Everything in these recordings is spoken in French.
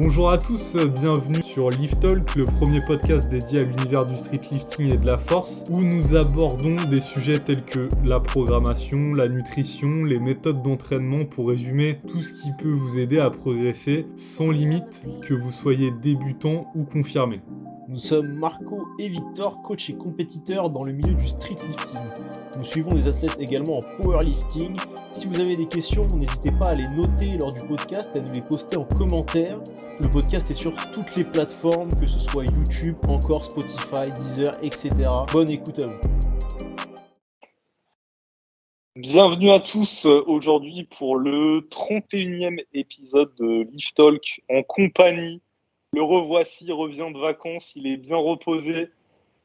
Bonjour à tous, bienvenue sur Lift Talk, le premier podcast dédié à l'univers du street lifting et de la force, où nous abordons des sujets tels que la programmation, la nutrition, les méthodes d'entraînement pour résumer tout ce qui peut vous aider à progresser sans limite, que vous soyez débutant ou confirmé. Nous sommes Marco et Victor, coach et compétiteurs dans le milieu du street lifting. Nous suivons des athlètes également en powerlifting. Si vous avez des questions, n'hésitez pas à les noter lors du podcast et à nous les poster en commentaire. Le podcast est sur toutes les plateformes, que ce soit YouTube, encore Spotify, Deezer, etc. Bonne écoute à vous. Bienvenue à tous aujourd'hui pour le 31e épisode de Lift Talk en compagnie. Le revoici, il revient de vacances, il est bien reposé.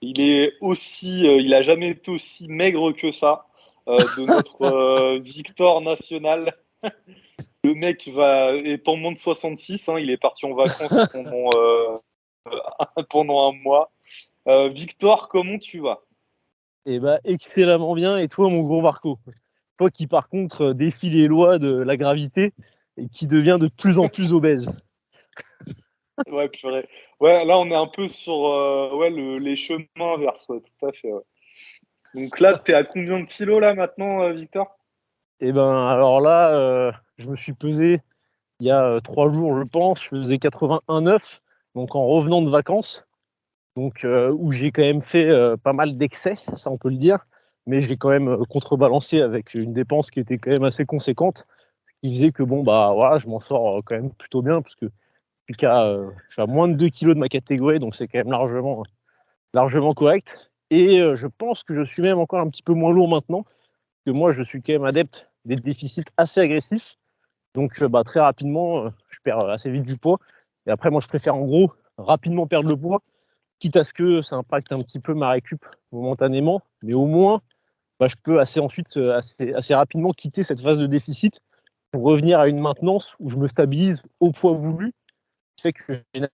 Il a jamais été aussi maigre que ça, de notre Victor national. Le mec est en moins de 66, il est parti en vacances pendant un mois. Victor, comment tu vas ? Eh ben, excellemment bien. Et toi, mon gros Marco ? Toi qui, par contre, défie les lois de la gravité et qui devient de plus en plus obèse. Ouais, purée. Ouais, là, on est un peu sur les chemins inverses, ouais, tout à fait. Ouais. Donc là, t'es à combien de kilos, là, maintenant, Victor ? Eh ben, alors là, je me suis pesé il y a 3 jours, je pense. Je faisais 81,9, donc en revenant de vacances. Donc, où j'ai quand même fait pas mal d'excès, ça on peut le dire. Mais j'ai quand même contrebalancé avec une dépense qui était quand même assez conséquente. Ce qui faisait que, bon, bah voilà, je m'en sors quand même plutôt bien, parce que je suis à moins de 2 kilos de ma catégorie, donc c'est quand même largement correct. Et je pense que je suis même encore un petit peu moins lourd maintenant, que moi je suis quand même adepte des déficits assez agressifs. Donc très rapidement, je perds assez vite du poids. Et après, moi je préfère en gros rapidement perdre le poids, quitte à ce que ça impacte un petit peu ma récup momentanément, mais au moins je peux assez rapidement quitter cette phase de déficit pour revenir à une maintenance où je me stabilise au poids voulu. Ce qui fait que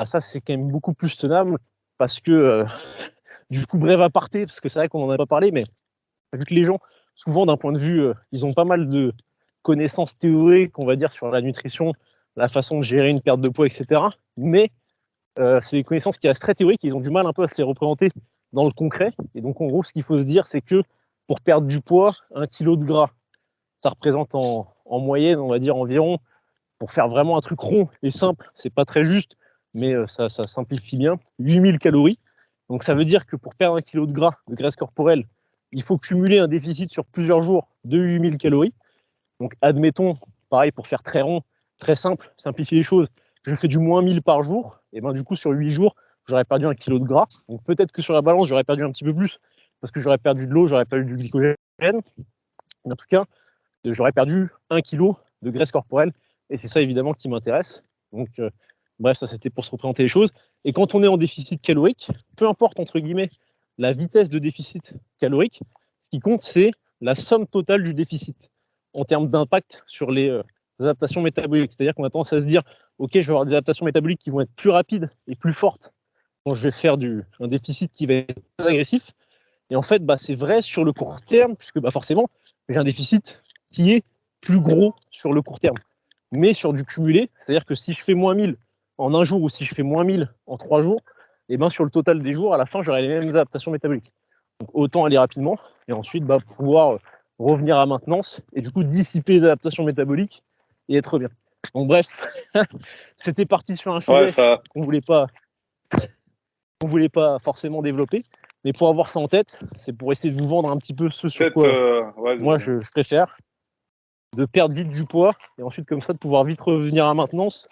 ça, c'est quand même beaucoup plus tenable, parce que du coup, bref aparté, parce que c'est vrai qu'on n'en a pas parlé, mais vu que les gens, souvent d'un point de vue, ils ont pas mal de connaissances théoriques, on va dire, sur la nutrition, la façon de gérer une perte de poids, etc. Mais c'est des connaissances qui restent très théoriques, ils ont du mal un peu à se les représenter dans le concret. Et donc, en gros, ce qu'il faut se dire, c'est que pour perdre du poids, 1 kg de gras, ça représente en moyenne, on va dire environ, pour faire vraiment un truc rond et simple, c'est pas très juste, mais ça simplifie bien, 8000 calories. Donc ça veut dire que pour perdre 1 kg de gras, de graisse corporelle, il faut cumuler un déficit sur plusieurs jours de 8000 calories. Donc admettons, pareil, pour faire très rond, très simple, simplifier les choses, je fais du moins 1000 par jour, et ben du coup sur 8 jours, j'aurais perdu 1 kg de gras. Donc peut-être que sur la balance, j'aurais perdu un petit peu plus, parce que j'aurais perdu de l'eau, j'aurais perdu du glycogène. Mais en tout cas, j'aurais perdu 1 kg de graisse corporelle, et c'est ça évidemment qui m'intéresse. Donc bref, ça c'était pour se représenter les choses. Et quand on est en déficit calorique, peu importe entre guillemets la vitesse de déficit calorique, ce qui compte c'est la somme totale du déficit en termes d'impact sur les adaptations métaboliques. C'est-à-dire qu'on a tendance à se dire, ok, je vais avoir des adaptations métaboliques qui vont être plus rapides et plus fortes quand je vais faire un déficit qui va être très agressif. Et en fait, c'est vrai sur le court terme, puisque forcément, j'ai un déficit qui est plus gros sur le court terme. Mais sur du cumulé, c'est-à-dire que si je fais moins 1000 en un jour, ou si je fais moins 1000 en 3 jours, et sur le total des jours, à la fin, j'aurai les mêmes adaptations métaboliques. Donc autant aller rapidement, et ensuite pouvoir revenir à maintenance, et du coup dissiper les adaptations métaboliques et être bien. Donc bref, c'était parti sur un sujet qu'on voulait pas forcément développer, mais pour avoir ça en tête, c'est pour essayer de vous vendre un petit peu ce sur quoi moi je préfère, de perdre vite du poids, et ensuite comme ça de pouvoir vite revenir à maintenance,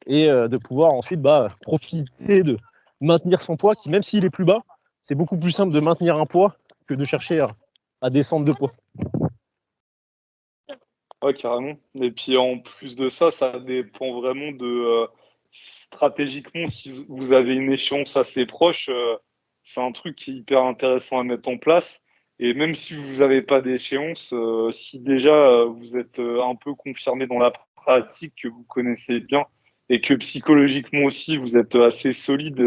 et de pouvoir ensuite profiter de maintenir son poids, qui même s'il est plus bas, c'est beaucoup plus simple de maintenir un poids que de chercher à descendre de poids. Ouais, carrément. Et puis en plus de ça, ça dépend vraiment de stratégiquement, si vous avez une échéance assez proche, c'est un truc qui est hyper intéressant à mettre en place. Et même si vous n'avez pas d'échéance, si déjà vous êtes un peu confirmé dans la pratique, que vous connaissez bien, et que psychologiquement aussi vous êtes assez solide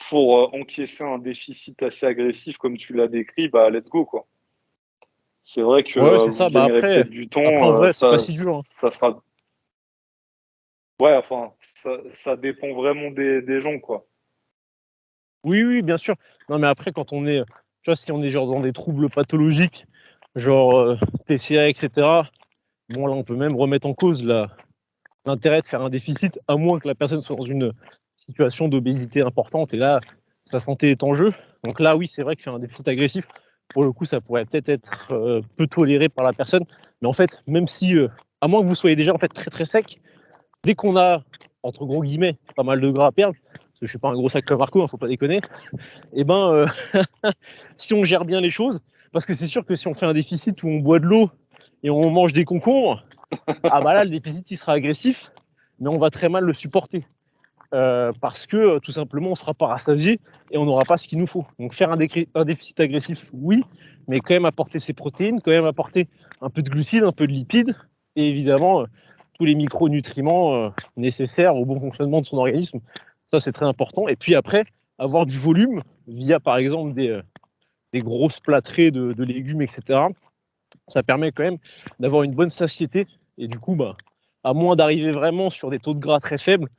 pour encaisser un déficit assez agressif comme tu l'as décrit, let's go quoi. C'est vrai que Ouais, c'est vous ça. gagnerez Après peut-être du temps, en vrai, c'est pas ça si dur, hein. sera. Ouais, enfin, ça dépend vraiment des gens, quoi. Oui, oui, bien sûr. Non, mais après, quand on est, tu vois, si on est genre dans des troubles pathologiques, genre TCA, etc., bon, là, on peut même remettre en cause l'intérêt de faire un déficit, à moins que la personne soit dans une situation d'obésité importante, et là, sa santé est en jeu. Donc là, oui, c'est vrai que faire un déficit agressif, pour le coup, ça pourrait peut-être être peu toléré par la personne. Mais en fait, même si, à moins que vous soyez déjà en fait très très sec, dès qu'on a, entre gros guillemets, pas mal de gras à perdre, parce que je suis pas un gros sac comme Marco, faut pas déconner, et ben, si on gère bien les choses, parce que c'est sûr que si on fait un déficit où on boit de l'eau et on mange des concombres, ah bah là, le déficit, il sera agressif, mais on va très mal le supporter. Parce que tout simplement, on ne sera pas rassasié et on n'aura pas ce qu'il nous faut. Donc faire un déficit agressif, oui, mais quand même apporter ses protéines, quand même apporter un peu de glucides, un peu de lipides, et évidemment tous les micronutriments nécessaires au bon fonctionnement de son organisme. Ça, c'est très important. Et puis après, avoir du volume via, par exemple, des grosses plâtrées de légumes, etc. Ça permet quand même d'avoir une bonne satiété. Et du coup, bah, à moins d'arriver vraiment sur des taux de gras très faibles,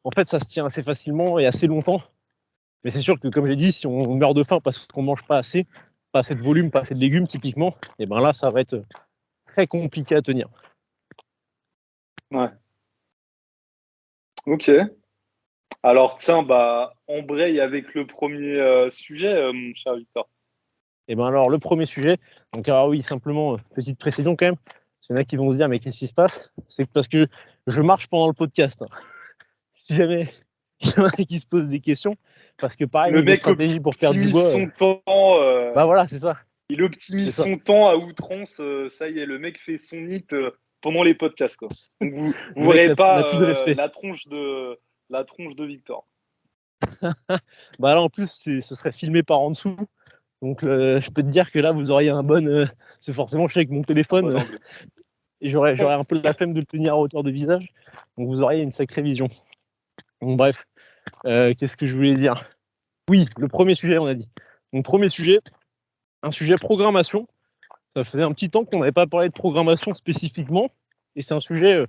en fait, ça se tient assez facilement et assez longtemps. Mais c'est sûr que, comme j'ai dit, si on meurt de faim parce qu'on ne mange pas assez de volume, pas assez de légumes, typiquement, et ben là, ça va être très compliqué à tenir. Ouais. Ok. Alors, tiens, bah, embraye avec le premier sujet, mon cher Victor. Et ben alors, le premier sujet, donc alors oui, simplement, petite précision quand même, il y en a qui vont se dire, mais qu'est-ce qui se passe? C'est parce que je marche pendant le podcast, hein. Si jamais il y en a qui se posent des questions, parce que pareil, Le niveau mec stratégie pour perdre du optimise bois, son temps. bah voilà, c'est ça. Il C'est optimise ça. son temps à outrance. Ça y est, le mec fait son hit pendant les podcasts, quoi. Donc vous Le mec verrez n'a pas plus de respect. la tronche de Victor. Bah là, en plus, ce serait filmé par en dessous. Donc, je peux te dire que là, vous auriez un bon. Parce que forcément, je suis avec mon Un téléphone bon angle. et j'aurais un peu la flemme de le tenir à hauteur de visage. Donc, vous auriez une sacrée vision. Donc, bref, qu'est-ce que je voulais dire? Oui, le premier sujet, on a dit. Donc, premier sujet, un sujet programmation. Ça faisait un petit temps qu'on n'avait pas parlé de programmation spécifiquement. Et c'est un sujet,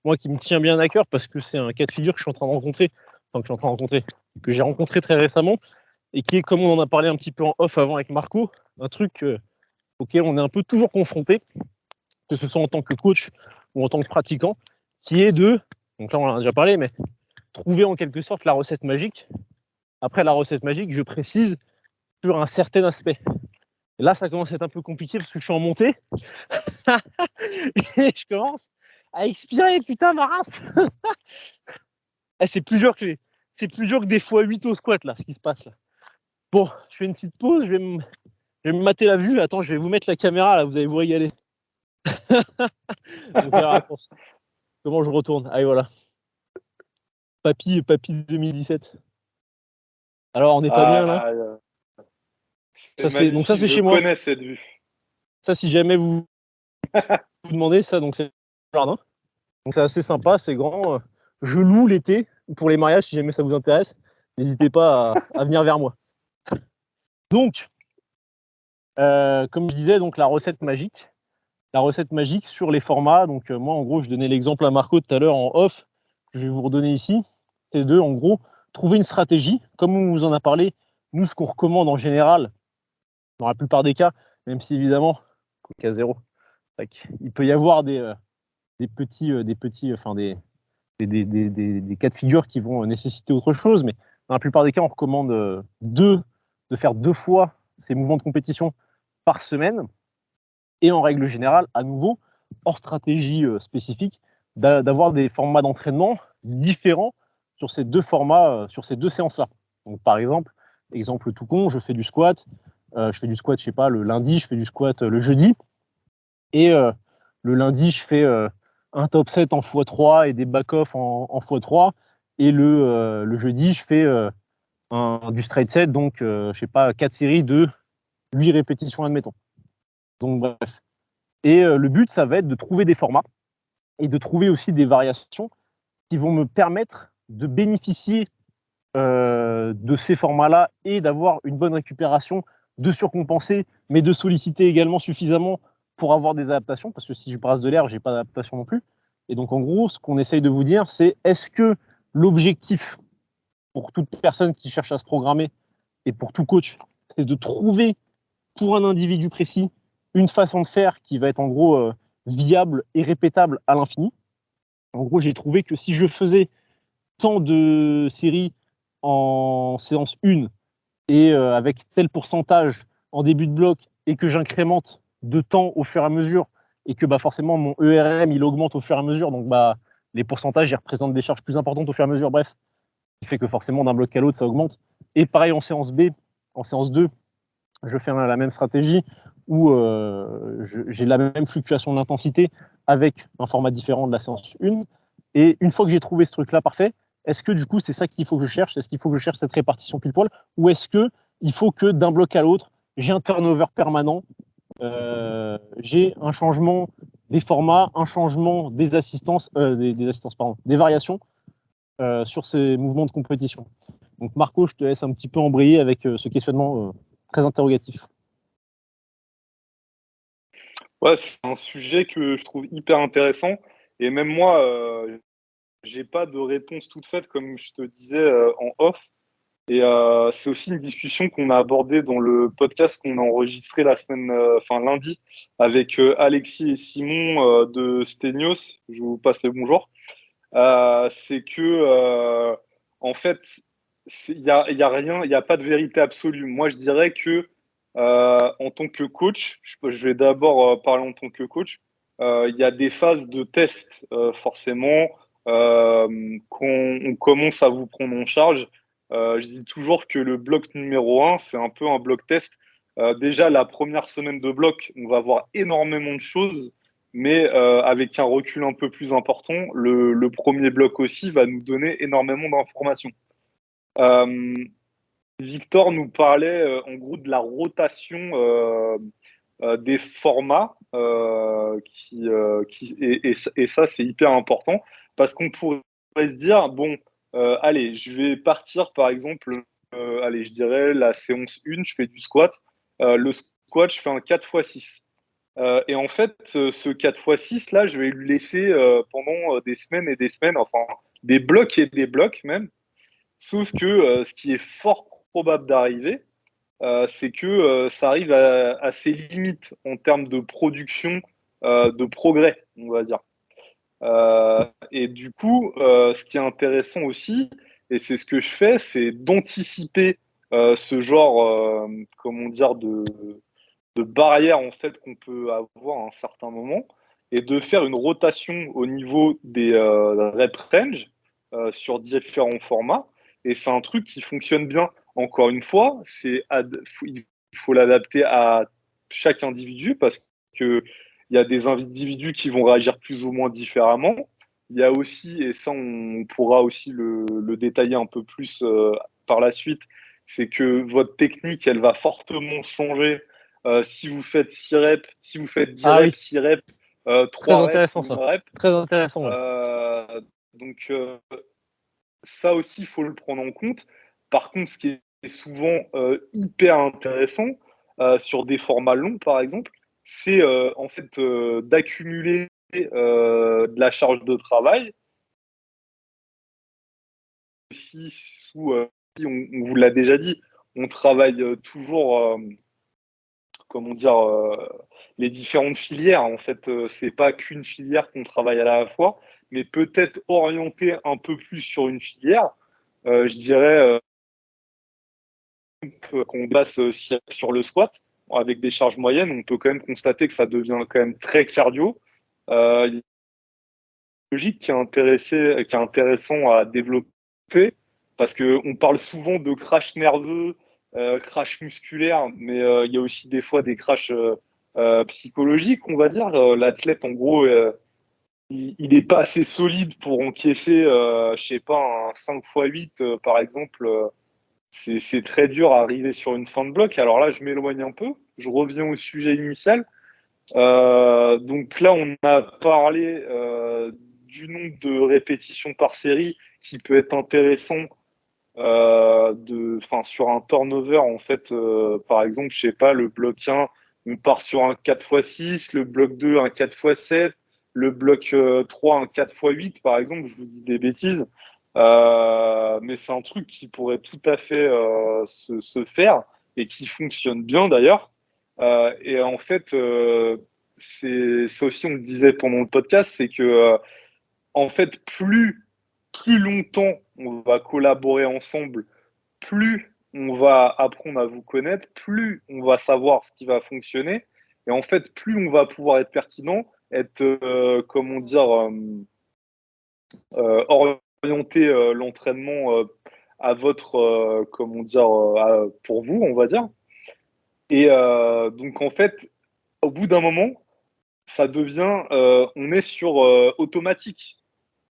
moi, qui me tient bien à cœur parce que c'est un cas de figure que je suis en train de rencontrer. Enfin, que je suis en train de rencontrer, que j'ai rencontré très récemment. Et qui est, comme on en a parlé un petit peu en off avant avec Marco, un truc auquel on est un peu toujours confronté, que ce soit en tant que coach ou en tant que pratiquant, qui est donc là on en a déjà parlé, mais trouver en quelque sorte la recette magique. Après la recette magique, je précise, sur un certain aspect. Et là, ça commence à être un peu compliqué parce que je suis en montée et je commence à expirer, putain, ma race. C'est plus dur que des fois 8 au squat, là, ce qui se passe là. Bon, je fais une petite pause, je vais me mater la vue. Attends, je vais vous mettre la caméra, là, vous allez vous régaler. Donc, alors, attends, comment je retourne? Allez, voilà. Papy 2017. Alors, on n'est pas bien là. Ah, c'est Donc ça magnifique. c'est Je chez moi. connais cette vue. Ça, si jamais vous vous demandez ça, donc c'est le jardin. Donc c'est assez sympa, c'est grand. Je loue l'été pour les mariages si jamais ça vous intéresse. N'hésitez pas à venir vers moi. Donc, comme je disais, donc la recette magique. La recette magique sur les formats. Donc moi, en gros, je donnais l'exemple à Marco tout à l'heure en off. Je vais vous redonner ici. C'est de, en gros, trouver une stratégie. Comme on vous en a parlé, nous, ce qu'on recommande en général, dans la plupart des cas, même si évidemment, cas zéro, il peut y avoir des cas de figure qui vont nécessiter autre chose, mais dans la plupart des cas, on recommande de faire 2 fois ces mouvements de compétition par semaine, et en règle générale, à nouveau, hors stratégie spécifique, d'avoir des formats d'entraînement différents sur ces 2 formats, sur ces 2 séances-là. Donc, par exemple tout con, je fais du squat, je sais pas, le lundi, je fais du squat le jeudi, et le lundi, je fais un top 7 en x3 et des back-off en x3, et le jeudi, je fais du straight set, donc je sais pas, 4 séries de 8 répétitions, admettons. Donc bref. Et le but, ça va être de trouver des formats et de trouver aussi des variations qui vont me permettre de bénéficier de ces formats-là et d'avoir une bonne récupération, de surcompenser, mais de solliciter également suffisamment pour avoir des adaptations, parce que si je brasse de l'air, j'ai pas d'adaptation non plus. Et donc, en gros, ce qu'on essaye de vous dire, c'est est-ce que l'objectif pour toute personne qui cherche à se programmer et pour tout coach, c'est de trouver pour un individu précis une façon de faire qui va être en gros viable et répétable à l'infini. En gros, j'ai trouvé que si je faisais tant de séries en séance 1 et avec tel pourcentage en début de bloc et que j'incrémente de temps au fur et à mesure et que forcément mon ERM il augmente au fur et à mesure, donc les pourcentages ils représentent des charges plus importantes au fur et à mesure, bref, ce qui fait que forcément d'un bloc à l'autre ça augmente. Et pareil en séance B, en séance 2, je fais la même stratégie où j'ai la même fluctuation de l'intensité avec un format différent de la séance 1. Et une fois que j'ai trouvé ce truc-là parfait, est-ce que du coup c'est ça qu'il faut que je cherche? Est-ce qu'il faut que je cherche cette répartition pile-poil? Ou est-ce qu'il faut que d'un bloc à l'autre, j'ai un turnover permanent, j'ai un changement des formats, un changement des assistances, des variations sur ces mouvements de compétition. Donc Marco, je te laisse un petit peu embrayer avec ce questionnement très interrogatif. Ouais, c'est un sujet que je trouve hyper intéressant. Et même moi, j'ai pas de réponse toute faite, comme je te disais en off. Et c'est aussi une discussion qu'on a abordée dans le podcast qu'on a enregistré lundi, avec Alexis et Simon de Stenios. Je vous passe les bonjours. C'est que, en fait, il y a rien, il n'y a pas de vérité absolue. Moi, je dirais que en tant que coach, je vais d'abord parler en tant que coach. Il y a des phases de test, forcément, quand on commence à vous prendre en charge. Je dis toujours que le bloc numéro un, c'est un peu un bloc test. Déjà, la première semaine de bloc, on va voir énormément de choses, mais avec un recul un peu plus important, le premier bloc aussi va nous donner énormément d'informations. Euh, Victor nous parlait en gros de la rotation des formats et ça c'est hyper important parce qu'on pourrait se dire bon allez je vais partir par exemple allez je dirais la séance 1 je fais du squat. Le squat je fais un 4x6 et en fait ce 4x6 là je vais lui laisser pendant des semaines et des semaines, enfin des blocs et des blocs même. Sauf que ce qui est fort probable d'arriver, c'est que ça arrive à ses limites en termes de production, de progrès, on va dire. Et du coup, ce qui est intéressant aussi, et c'est ce que je fais, c'est d'anticiper ce genre, comment dire, de barrière en fait qu'on peut avoir à un certain moment, et de faire une rotation au niveau des rep range sur différents formats. Et c'est un truc qui fonctionne bien. Encore une fois, il faut l'adapter à chaque individu parce que il y a des individus qui vont réagir plus ou moins différemment. Il y a aussi, et ça on pourra aussi le détailler un peu plus par la suite, c'est que votre technique, elle va fortement changer si vous faites 6 reps, si vous faites 10 Ah oui, reps, 6 reps, très 3 reps intéressant ou 1 ça. rep. Très intéressant. Ouais. Donc, ça aussi, il faut le prendre en compte. Par contre, ce qui est souvent hyper intéressant sur des formats longs, par exemple, c'est en fait d'accumuler de la charge de travail. Aussi, on vous l'a déjà dit, on travaille toujours, comment dire, les différentes filières. En fait, c'est pas qu'une filière qu'on travaille à la fois, mais peut-être orienter un peu plus sur une filière. Je dirais qu'on passe sur le squat avec des charges moyennes, on peut quand même constater que ça devient quand même très cardio. Il y a une logique qui est intéressant à développer parce qu'on parle souvent de crash nerveux, crash musculaire, mais il y a aussi des fois des crashs psychologiques, on va dire. L'athlète, en gros, il n'est pas assez solide pour encaisser, je sais pas, un 5x8, par exemple. C'est très dur à arriver sur une fin de bloc. Alors là, je m'éloigne un peu. Je reviens au sujet initial. Donc là, on a parlé du nombre de répétitions par série qui peut être intéressant sur un turnover. En fait, par exemple, je sais pas, le bloc 1, on part sur un 4x6, le bloc 2, un 4x7, le bloc 3, un 4x8, par exemple, je vous dis des bêtises. Mais c'est un truc qui pourrait tout à fait se faire et qui fonctionne bien d'ailleurs. Et en fait, c'est aussi, on le disait pendant le podcast, c'est que en fait, plus longtemps on va collaborer ensemble, plus on va apprendre à vous connaître, plus on va savoir ce qui va fonctionner. Et en fait, plus on va pouvoir être pertinent, être, comment dire, orienter l'entraînement à votre, comment dire, pour vous, on va dire. Et donc, en fait, au bout d'un moment, ça devient, on est sur automatique.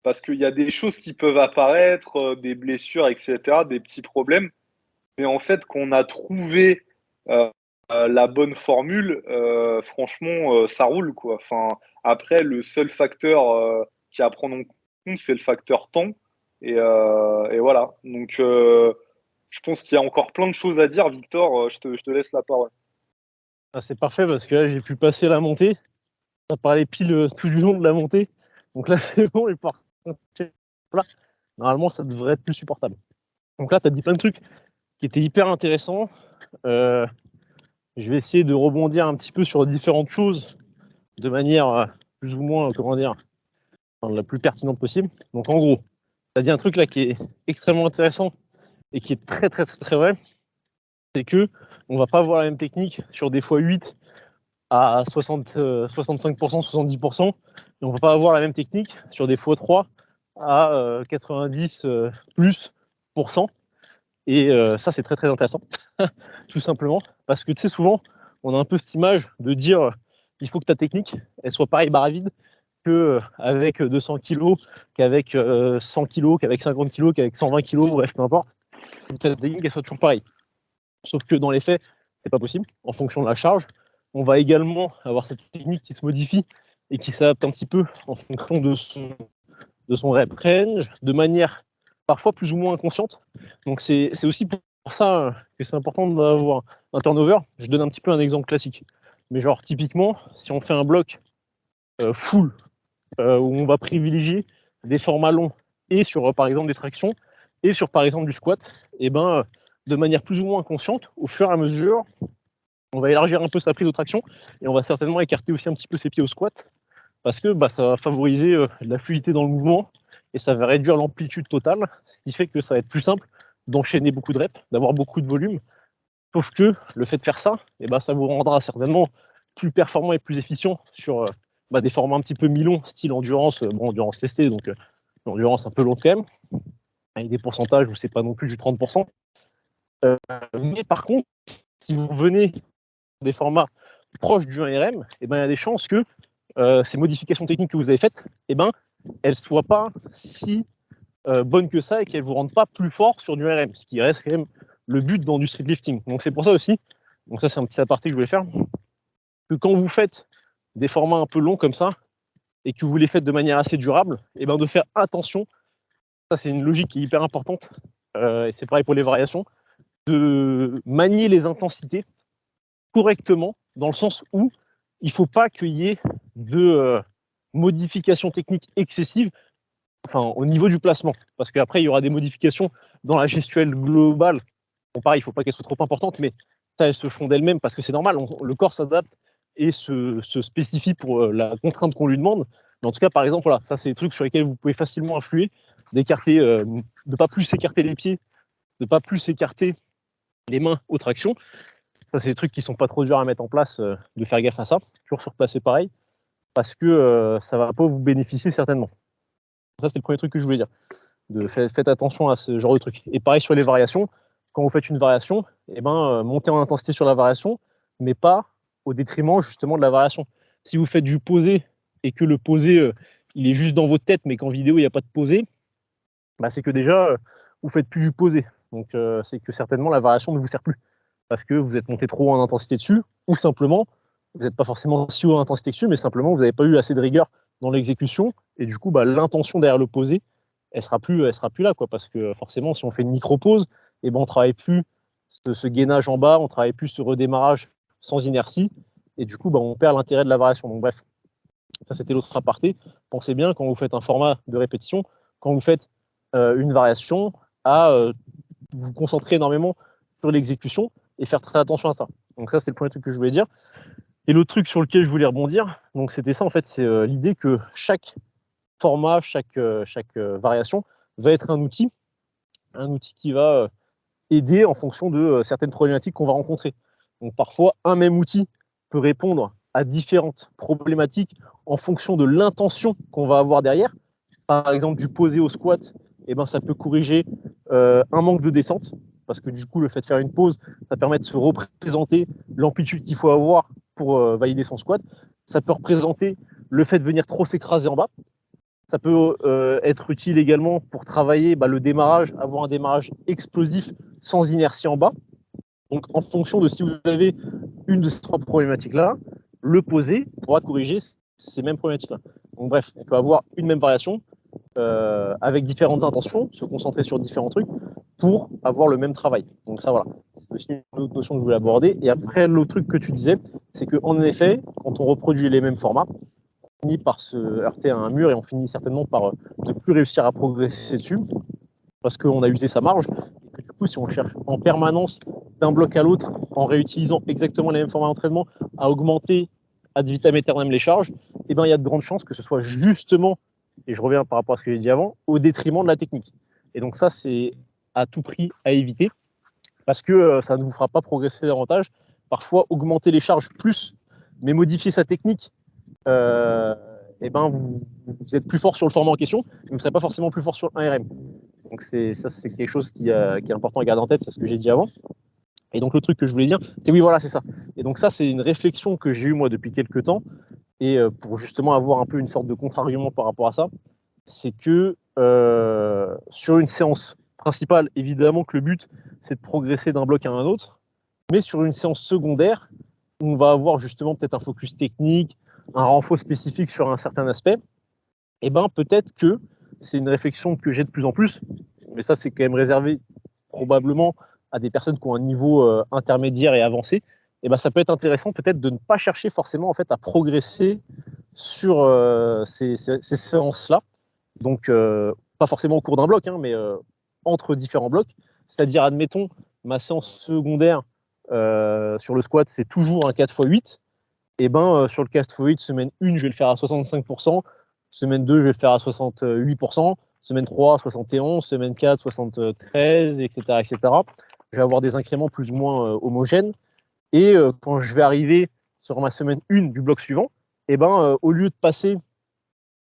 Parce qu'il y a des choses qui peuvent apparaître, des blessures, etc., des petits problèmes. Mais en fait, qu'on a trouvé la bonne formule, franchement, ça roule, quoi. Enfin, après, le seul facteur qui est à prendre en compte, c'est le facteur temps. Et voilà. Donc, je pense qu'il y a encore plein de choses à dire. Victor, je te laisse la parole. Ah, c'est parfait parce que là, j'ai pu passer la montée. Ça parlait pile tout du long de la montée. Donc là, c'est bon, et par contre, là, normalement, ça devrait être plus supportable. Donc là, tu as dit plein de trucs qui étaient hyper intéressants. Je vais essayer de rebondir un petit peu sur différentes choses de manière plus ou moins, comment dire, la plus pertinente possible. Donc en gros, tu as dit un truc là qui est extrêmement intéressant et qui est très très très très vrai, c'est que on va pas avoir la même technique sur des x8 à 60, 65%, 70%, et on va pas avoir la même technique sur des x3 à 90 plus %. Et ça, c'est très très intéressant, tout simplement, parce que tu sais, souvent, on a un peu cette image de dire il faut que ta technique, elle soit pareille barre vide qu'avec 200 kg, qu'avec 100 kg, qu'avec 50 kg, qu'avec 120 kg, bref, peu importe. Il faut que ta technique, elle soit toujours pareille. Sauf que dans les faits, c'est pas possible, en fonction de la charge. On va également avoir cette technique qui se modifie et qui s'adapte un petit peu en fonction de son rep range, de manière parfois plus ou moins inconsciente. Donc c'est aussi pour ça que c'est important d'avoir un turnover. Je donne un petit peu un exemple classique. Mais genre typiquement, si on fait un bloc full, où on va privilégier des formats longs et sur par exemple des tractions et sur par exemple du squat, et ben de manière plus ou moins inconsciente, au fur et à mesure, on va élargir un peu sa prise de traction et on va certainement écarter aussi un petit peu ses pieds au squat parce que ça va favoriser la fluidité dans le mouvement et ça va réduire l'amplitude totale, ce qui fait que ça va être plus simple d'enchaîner beaucoup de reps, d'avoir beaucoup de volume. Sauf que le fait de faire ça, ça vous rendra certainement plus performant et plus efficient sur des formats un petit peu mi-longs, style endurance, endurance testée, donc endurance un peu longue quand même, avec des pourcentages où c'est pas non plus du 30%. Mais par contre, si vous venez des formats proches du 1RM, il y a des chances que ces modifications techniques que vous avez faites, elles ne soient pas si bonnes que ça et qu'elles ne vous rendent pas plus fort sur du 1RM, ce qui reste quand même le but dans du street lifting. Donc c'est pour ça aussi, donc ça c'est un petit aparté que je voulais faire, que quand vous faites des formats un peu longs comme ça et que vous les faites de manière assez durable, de faire attention, ça c'est une logique qui est hyper importante, et c'est pareil pour les variations, de manier les intensités correctement, dans le sens où il ne faut pas qu'il y ait de modifications techniques excessives au niveau du placement. Parce qu'après, il y aura des modifications dans la gestuelle globale. Bon, pareil, il ne faut pas qu'elles soient trop importantes, mais ça, elles se font d'elles-mêmes parce que c'est normal. Le corps s'adapte et se spécifie pour la contrainte qu'on lui demande. Mais en tout cas, par exemple, voilà, ça, c'est des trucs sur lesquels vous pouvez facilement influer, d'écarter, de ne pas plus écarter les pieds, de ne pas plus écarter les mains aux tractions. Ça, c'est des trucs qui sont pas trop durs à mettre en place, de faire gaffe à ça. Toujours surplacer pareil, parce que ça va pas vous bénéficier certainement. Ça, c'est le premier truc que je voulais dire. Faites attention à ce genre de truc. Et pareil sur les variations, quand vous faites une variation, montez en intensité sur la variation, mais pas au détriment justement de la variation. Si vous faites du posé et que le posé, il est juste dans votre tête, mais qu'en vidéo, il n'y a pas de posé, c'est que déjà, vous faites plus du posé. Donc, c'est que certainement, la variation ne vous sert plus. Parce que vous êtes monté trop haut en intensité dessus, ou simplement, vous n'êtes pas forcément si haut en intensité dessus, mais simplement, vous n'avez pas eu assez de rigueur dans l'exécution, et du coup, l'intention derrière le posé, elle sera plus là, quoi, parce que forcément, si on fait une micro-pause, on travaille plus ce gainage en bas, on travaille plus ce redémarrage sans inertie, et du coup, on perd l'intérêt de la variation. Donc bref, Ça, c'était l'autre aparté. Pensez bien, quand vous faites un format de répétition, quand vous faites une variation, à vous concentrer énormément sur l'exécution et faire très attention à ça. Donc ça, c'est le premier truc que je voulais dire. Et l'autre truc sur lequel je voulais rebondir, donc c'était ça, en fait, c'est l'idée que chaque format, chaque variation va être un outil qui va aider en fonction de certaines problématiques qu'on va rencontrer. Donc parfois, un même outil peut répondre à différentes problématiques en fonction de l'intention qu'on va avoir derrière. Par exemple, du posé au squat, eh ben, ça peut corriger un manque de descente, parce que du coup, le fait de faire une pause, ça permet de se représenter l'amplitude qu'il faut avoir pour valider son squat. Ça peut représenter le fait de venir trop s'écraser en bas. Ça peut être utile également pour travailler le démarrage, avoir un démarrage explosif sans inertie en bas. Donc, en fonction de si vous avez une de ces trois problématiques-là, le poser pourra corriger ces mêmes problématiques-là. Donc, bref, on peut avoir une même variation avec différentes intentions, se concentrer sur différents trucs pour avoir le même travail. Donc, ça, voilà. C'est aussi une autre notion que je voulais aborder. Et après, l'autre truc que tu disais, c'est qu'en effet, quand on reproduit les mêmes formats, on finit par se heurter à un mur et on finit certainement par ne plus réussir à progresser dessus parce qu'on a usé sa marge. Et que du coup, si on cherche en permanence d'un bloc à l'autre en réutilisant exactement les mêmes formats d'entraînement à augmenter ad vitam aeternam les charges, eh ben, il y a de grandes chances que ce soit justement, et je reviens par rapport à ce que j'ai dit avant, au détriment de la technique. Et donc ça, c'est à tout prix à éviter parce que ça ne vous fera pas progresser davantage. Parfois, augmenter les charges plus, mais modifier sa technique, eh ben vous êtes plus fort sur le format en question, mais vous ne serez pas forcément plus fort sur un RM. Donc c'est quelque chose qui est important à garder en tête, c'est ce que j'ai dit avant. Et donc le truc que je voulais dire, c'est oui, voilà, c'est ça. Et donc ça, c'est une réflexion que j'ai eue moi depuis quelques temps, et pour justement avoir un peu une sorte de contre-argument par rapport à ça, c'est que sur une séance principale, évidemment que le but, c'est de progresser d'un bloc à un autre, mais sur une séance secondaire, où on va avoir justement peut-être un focus technique, un renfort spécifique sur un certain aspect, et ben peut-être que c'est une réflexion que j'ai de plus en plus, mais ça c'est quand même réservé probablement à des personnes qui ont un niveau intermédiaire et avancé, et ben ça peut être intéressant peut-être de ne pas chercher forcément en fait à progresser sur ces séances-là, donc pas forcément au cours d'un bloc, hein, mais entre différents blocs, c'est-à-dire admettons ma séance secondaire sur le squat c'est toujours un 4x8, et ben sur le 4x8, semaine 1, je vais le faire à 65%, semaine 2, je vais le faire à 68%, semaine 3, 71, semaine 4, 73, etc., etc. Je vais avoir des incréments plus ou moins homogènes. Et quand je vais arriver sur ma semaine 1 du bloc suivant, et ben au lieu de passer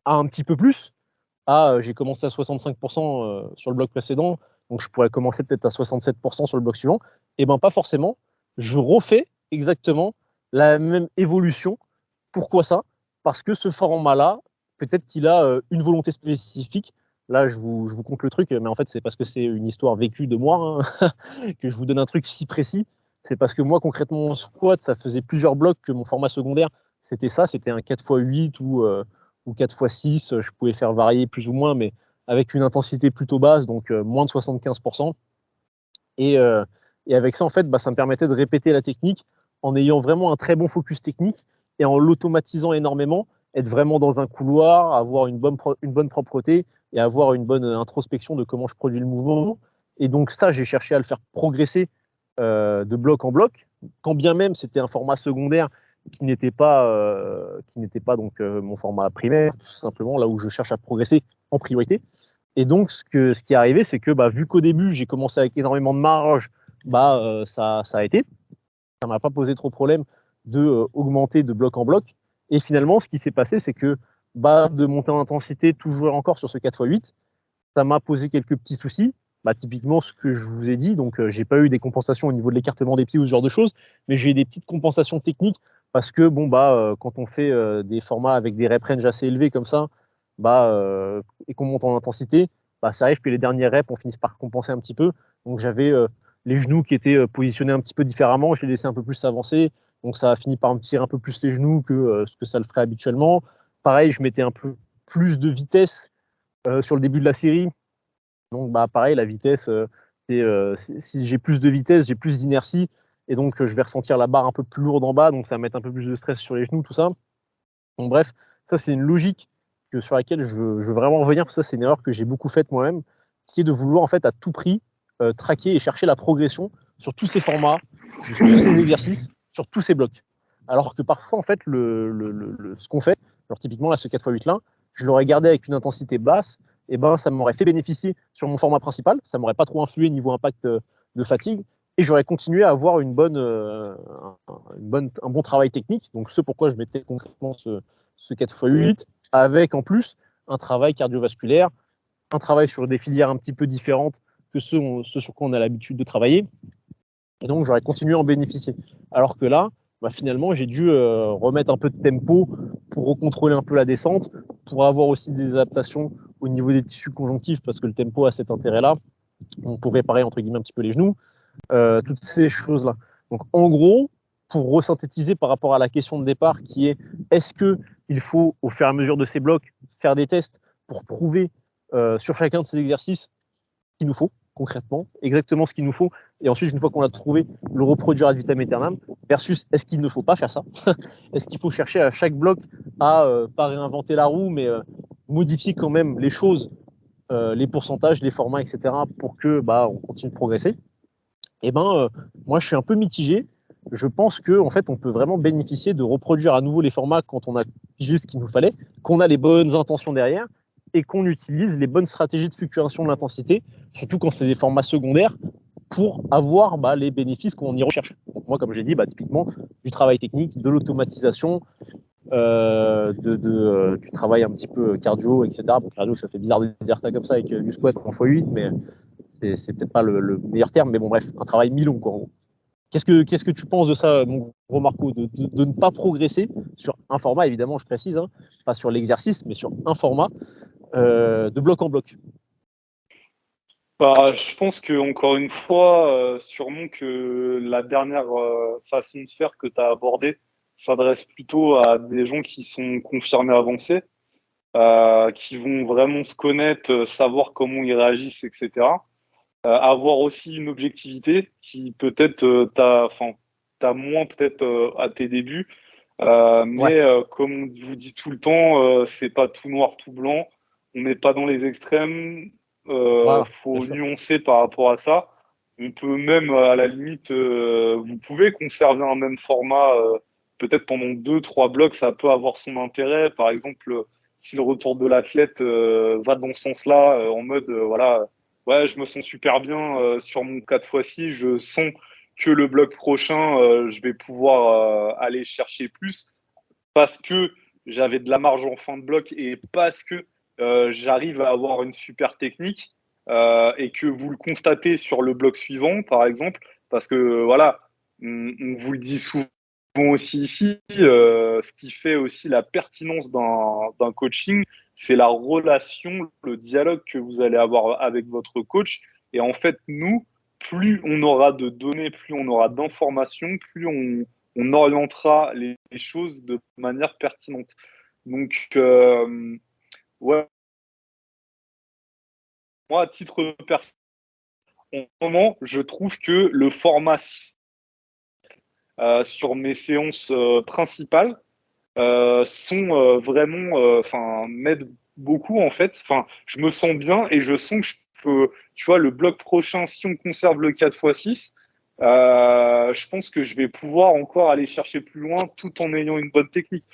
à un petit peu plus, j'ai commencé à 65% sur le bloc précédent, donc je pourrais commencer peut-être à 67% sur le bloc suivant, et ben pas forcément. Je refais exactement la même évolution. Pourquoi ça? Parce que ce format-là, peut-être qu'il a une volonté spécifique. Là, je vous conte le truc, mais en fait, c'est parce que c'est une histoire vécue de moi hein, que je vous donne un truc si précis. C'est parce que moi, concrètement, mon squat, ça faisait plusieurs blocs que mon format secondaire, c'était ça, c'était un 4x8 ou 4x6. Je pouvais faire varier plus ou moins, mais avec une intensité plutôt basse, donc moins de 75%. Et avec ça, en fait, ça me permettait de répéter la technique en ayant vraiment un très bon focus technique et en l'automatisant énormément, être vraiment dans un couloir, avoir une bonne propreté et avoir une bonne introspection de comment je produis le mouvement. Et donc ça, j'ai cherché à le faire progresser de bloc en bloc, quand bien même c'était un format secondaire qui n'était pas donc mon format primaire, tout simplement là où je cherche à progresser en priorité. Et donc, ce qui est arrivé, c'est que vu qu'au début, j'ai commencé avec énormément de marge, ça a été. Ça ne m'a pas posé trop de problème de augmenter de bloc en bloc. Et finalement, ce qui s'est passé, c'est que de monter en intensité toujours encore sur ce 4x8, ça m'a posé quelques petits soucis. Typiquement, ce que je vous ai dit, donc j'ai pas eu des compensations au niveau de l'écartement des pieds ou ce genre de choses, mais j'ai eu des petites compensations techniques parce que quand on fait des formats avec des rep range assez élevés comme ça, et qu'on monte en intensité, ça arrive que les derniers reps, on finisse par compenser un petit peu. Donc j'avais les genoux qui étaient positionnés un petit peu différemment, je les laissais un peu plus avancer, donc ça a fini par me tirer un peu plus les genoux que ce que ça le ferait habituellement. Pareil, je mettais un peu plus de vitesse sur le début de la série. Donc pareil, la vitesse, si j'ai plus de vitesse, j'ai plus d'inertie, et donc je vais ressentir la barre un peu plus lourde en bas, donc ça va mettre un peu plus de stress sur les genoux, tout ça. Donc bref, ça c'est une logique sur laquelle je veux vraiment revenir, parce que ça c'est une erreur que j'ai beaucoup faite moi-même, qui est de vouloir en fait à tout prix traquer et chercher la progression sur tous ces formats, sur tous ces exercices, sur tous ces blocs. Alors que parfois en fait ce qu'on fait, genre typiquement là ce 4x8 là, je l'aurais gardé avec une intensité basse, et ben ça m'aurait fait bénéficier sur mon format principal, ça m'aurait pas trop influé niveau impact de fatigue, et j'aurais continué à avoir un bon travail technique. Donc ce pourquoi je mettais concrètement ce 4x8, avec en plus un travail cardiovasculaire, un travail sur des filières un petit peu différentes que ceux sur quoi on a l'habitude de travailler. Et donc j'aurais continué à en bénéficier. Alors que là, finalement, j'ai dû remettre un peu de tempo pour recontrôler un peu la descente, pour avoir aussi des adaptations au niveau des tissus conjonctifs, parce que le tempo a cet intérêt-là, pour réparer entre guillemets un petit peu les genoux, toutes ces choses-là. Donc en gros, pour resynthétiser par rapport à la question de départ qui est est-ce qu'il faut au fur et à mesure de ces blocs faire des tests pour prouver sur chacun de ces exercices ce qu'il nous faut concrètement, exactement ce qu'il nous faut, et ensuite une fois qu'on l'a trouvé, le reproduire ad vitam aeternam, versus est-ce qu'il ne faut pas faire ça est-ce qu'il faut chercher à chaque bloc à pas réinventer la roue, mais modifier quand même les choses, les pourcentages, les formats, etc., pour que on continue de progresser. Eh ben, moi, je suis un peu mitigé. Je pense que en fait, on peut vraiment bénéficier de reproduire à nouveau les formats quand on a pigé ce qu'il nous fallait, qu'on a les bonnes intentions derrière et qu'on utilise les bonnes stratégies de fluctuation de l'intensité, surtout quand c'est des formats secondaires, pour avoir les bénéfices qu'on y recherche. Donc moi, comme j'ai dit, typiquement, du travail technique, de l'automatisation, du travail un petit peu cardio, etc. Bon, cardio, ça fait bizarre de dire ça comme ça avec du squat en x8, mais c'est peut-être pas le meilleur terme, mais bon, bref, un travail mi-long, quoi, en gros. Qu'est-ce que tu penses de ça, mon gros Marco, de ne pas progresser sur un format, évidemment, je précise, hein, pas sur l'exercice, mais sur un format, de bloc en bloc? Je pense que encore une fois, sûrement que la dernière façon de faire que tu as abordée s'adresse plutôt à des gens qui sont confirmés avancés, qui vont vraiment se connaître, savoir comment ils réagissent, etc. Avoir aussi une objectivité qui peut-être t'as moins peut-être à tes débuts, Ouais, mais comme on vous dit tout le temps, c'est pas tout noir tout blanc, on n'est pas dans les extrêmes, voilà, bien faut sûr. nuancer par rapport à ça. On peut même à la limite, vous pouvez conserver un même format, peut-être pendant 2, 3 blocs, ça peut avoir son intérêt. Par exemple, si le retour de l'athlète va dans ce sens-là, en mode voilà, ouais, je me sens super bien sur mon 4x6, je sens que le bloc prochain, je vais pouvoir aller chercher plus parce que j'avais de la marge en fin de bloc et parce que j'arrive à avoir une super technique et que vous le constatez sur le bloc suivant, par exemple, parce que voilà, on vous le dit souvent aussi ici, ce qui fait aussi la pertinence d'un coaching, c'est la relation, le dialogue que vous allez avoir avec votre coach. Et en fait, nous, plus on aura de données, plus on aura d'informations, plus on orientera les choses de manière pertinente. Donc, ouais, moi, à titre personnel, en ce moment, je trouve que le format sur mes séances principales sont vraiment, m'aident beaucoup en fait. Enfin, je me sens bien et je sens que je peux, tu vois, le bloc prochain, si on conserve le 4x6, je pense que je vais pouvoir encore aller chercher plus loin tout en ayant une bonne technique.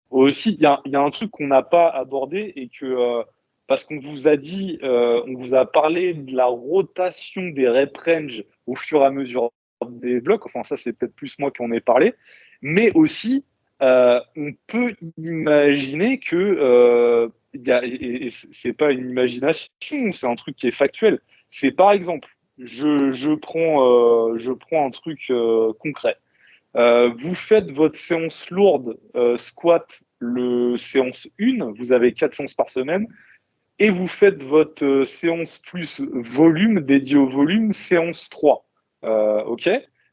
Aussi, il y a un truc qu'on n'a pas abordé et que, parce qu'on vous a dit, on vous a parlé de la rotation des rep range au fur et à mesure des blocs. Enfin, ça, c'est peut-être plus moi qui en ai parlé. Mais aussi, on peut imaginer que, et c'est pas une imagination, c'est un truc qui est factuel. C'est par exemple, je prends un truc concret. Vous faites votre séance lourde squat le séance 1, vous avez 4 séances par semaine, et vous faites votre séance plus volume dédiée au volume séance 3. OK.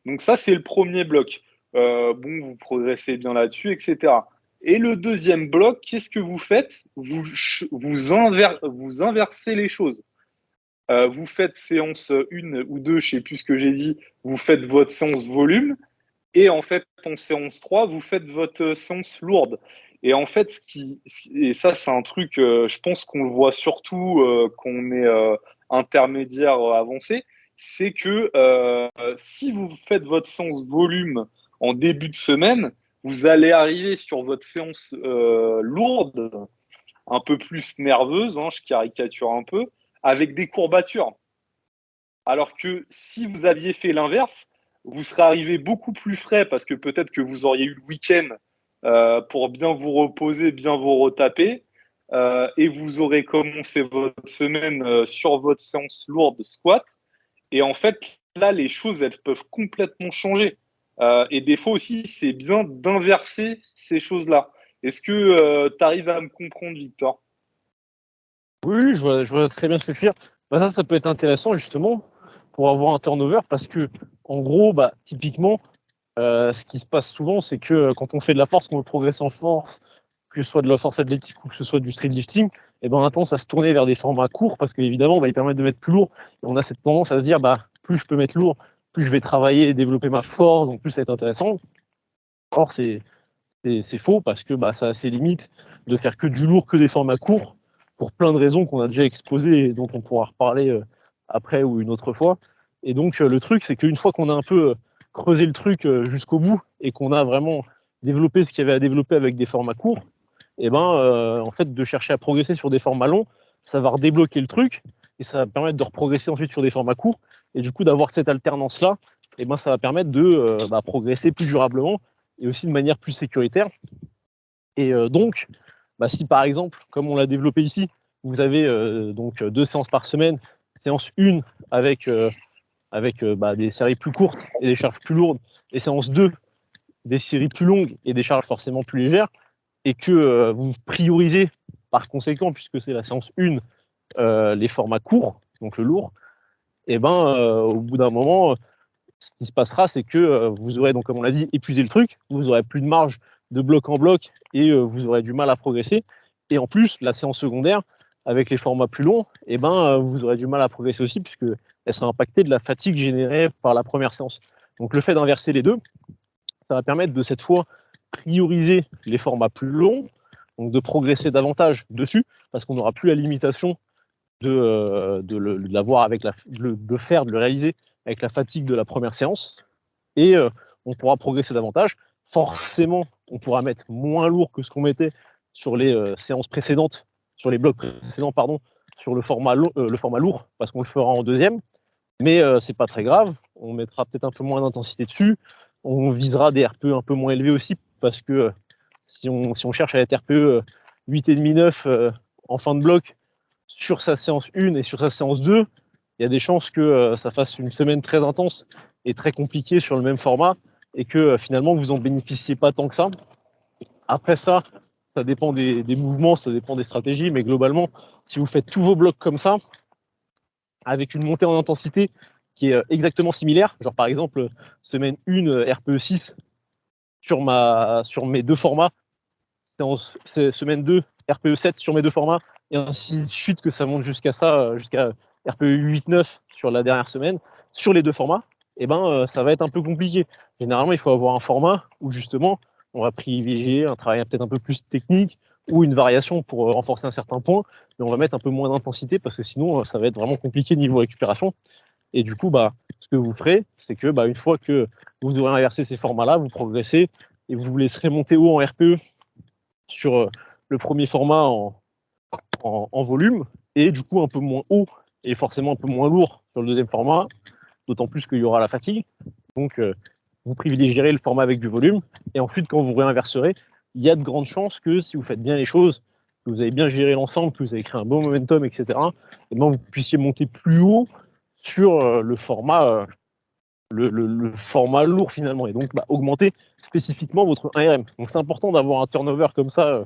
Donc ça, c'est le premier bloc. Bon, vous progressez bien là-dessus, etc. Et le deuxième bloc, qu'est-ce que vous faites vous inversez les choses. Vous faites séance 1 ou 2, je ne sais plus ce que j'ai dit, vous faites votre séance volume, et en fait, en séance 3, vous faites votre séance lourde. Et en fait, et ça, c'est un truc, je pense qu'on le voit surtout quand on est intermédiaire avancé, c'est que si vous faites votre séance volume en début de semaine, vous allez arriver sur votre séance lourde, un peu plus nerveuse, hein, je caricature un peu, avec des courbatures. Alors que si vous aviez fait l'inverse, vous serez arrivé beaucoup plus frais parce que peut-être que vous auriez eu le week-end pour bien vous reposer, bien vous retaper. Et vous aurez commencé votre semaine sur votre séance lourde squat. Et en fait, là, les choses, elles peuvent complètement changer. Et des fois aussi, c'est bien d'inverser ces choses-là. Est-ce que tu arrives à me comprendre, Victor? Oui, je vois très bien ce que tu veux dire. Bah, ça peut être intéressant justement pour avoir un turnover parce que, en gros, bah, typiquement, ce qui se passe souvent, c'est que quand on fait de la force, qu'on veut progresser en force, que ce soit de la force athlétique ou que ce soit du street lifting, et ben, on a tendance à se tourner vers des formats courts parce qu'évidemment, bah, ils permettent de mettre plus lourd. Et on a cette tendance à se dire, bah, plus je peux mettre lourd, plus je vais travailler et développer ma force, donc plus ça va être intéressant. Or, c'est faux parce que bah, ça a ses limites de faire que du lourd, que des formats courts, pour plein de raisons qu'on a déjà exposées et dont on pourra reparler après ou une autre fois. Et donc, le truc, c'est qu'une fois qu'on a un peu creusé le truc jusqu'au bout et qu'on a vraiment développé ce qu'il y avait à développer avec des formats courts, et ben, en fait, de chercher à progresser sur des formats longs, ça va redébloquer le truc et ça va permettre de reprogresser ensuite sur des formats courts. Et du coup, d'avoir cette alternance-là, et ben, ça va permettre de progresser plus durablement et aussi de manière plus sécuritaire. Et donc, bah, si par exemple, comme on l'a développé ici, vous avez donc 2 séances par semaine, séance 1 avec des séries plus courtes et des charges plus lourdes, et séance 2, des séries plus longues et des charges forcément plus légères, et que vous priorisez par conséquent, puisque c'est la séance 1, les formats courts, donc le lourd, et ben au bout d'un moment, ce qui se passera, c'est que vous aurez, donc, comme on l'a dit, épuisé le truc, vous aurez plus de marge de bloc en bloc et vous aurez du mal à progresser. Et en plus, la séance secondaire, avec les formats plus longs, eh ben, vous aurez du mal à progresser aussi, puisqu'elle sera impactée de la fatigue générée par la première séance. Donc le fait d'inverser les deux, ça va permettre de cette fois prioriser les formats plus longs, donc de progresser davantage dessus, parce qu'on n'aura plus la limitation de l'avoir avec de le réaliser avec la fatigue de la première séance. Et on pourra progresser davantage. Forcément, on pourra mettre moins lourd que ce qu'on mettait sur les séances précédentes, sur les blocs précédents, pardon, sur le format lourd, parce qu'on le fera en deuxième. Mais c'est pas très grave. On mettra peut-être un peu moins d'intensité dessus. On visera des RPE un peu moins élevés aussi, parce que si on cherche à être RPE 8,5, 9 en fin de bloc sur sa séance 1 et sur sa séance 2, il y a des chances que ça fasse une semaine très intense et très compliquée sur le même format et que finalement vous n'en bénéficiez pas tant que ça. Après ça, ça dépend des mouvements, ça dépend des stratégies, mais globalement, si vous faites tous vos blocs comme ça, avec une montée en intensité qui est exactement similaire, genre par exemple semaine 1 RPE 6 sur mes deux formats, semaine 2 RPE 7 sur mes deux formats, et ainsi de suite, que ça monte jusqu'à ça, jusqu'à RPE 8-9 sur la dernière semaine, sur les deux formats, et ben ça va être un peu compliqué. Généralement, il faut avoir un format où justement on va privilégier un travail peut-être un peu plus technique ou une variation pour renforcer un certain point, mais on va mettre un peu moins d'intensité parce que sinon ça va être vraiment compliqué niveau récupération. Et du coup, bah, ce que vous ferez, c'est que une fois que vous aurez inversé ces formats-là, vous progressez et vous vous laisserez monter haut en RPE sur le premier format en volume, et du coup un peu moins haut et forcément un peu moins lourd sur le deuxième format, d'autant plus qu'il y aura la fatigue. Donc vous privilégierez le format avec du volume, et ensuite quand vous réinverserez, il y a de grandes chances que si vous faites bien les choses, que vous avez bien géré l'ensemble, que vous avez créé un bon momentum, etc., et ben vous puissiez monter plus haut sur le format le format lourd finalement, et donc augmenter spécifiquement votre 1RM. Donc c'est important d'avoir un turnover comme ça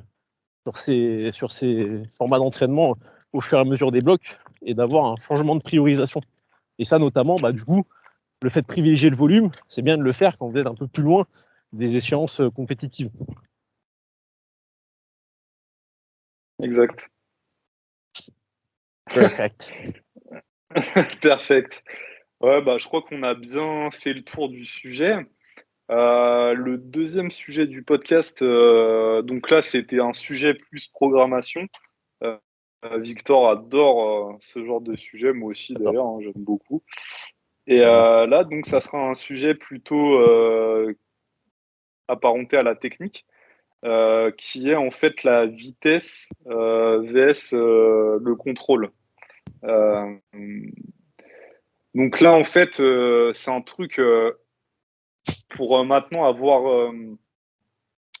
sur ces formats d'entraînement au fur et à mesure des blocs, et d'avoir un changement de priorisation. Et ça, notamment, du coup, le fait de privilégier le volume, c'est bien de le faire quand vous êtes un peu plus loin des échéances compétitives. Exact. Perfect. Perfect. Ouais, je crois qu'on a bien fait le tour du sujet. Le deuxième sujet du podcast, donc là, c'était un sujet plus programmation. Euh, Victor adore ce genre de sujet, moi aussi D'accord. d'ailleurs, hein, j'aime beaucoup. Et Ouais. là, donc, ça sera un sujet plutôt apparenté à la technique, qui est en fait la vitesse vs le contrôle. Euh, donc là, en fait, c'est un truc pour maintenant avoir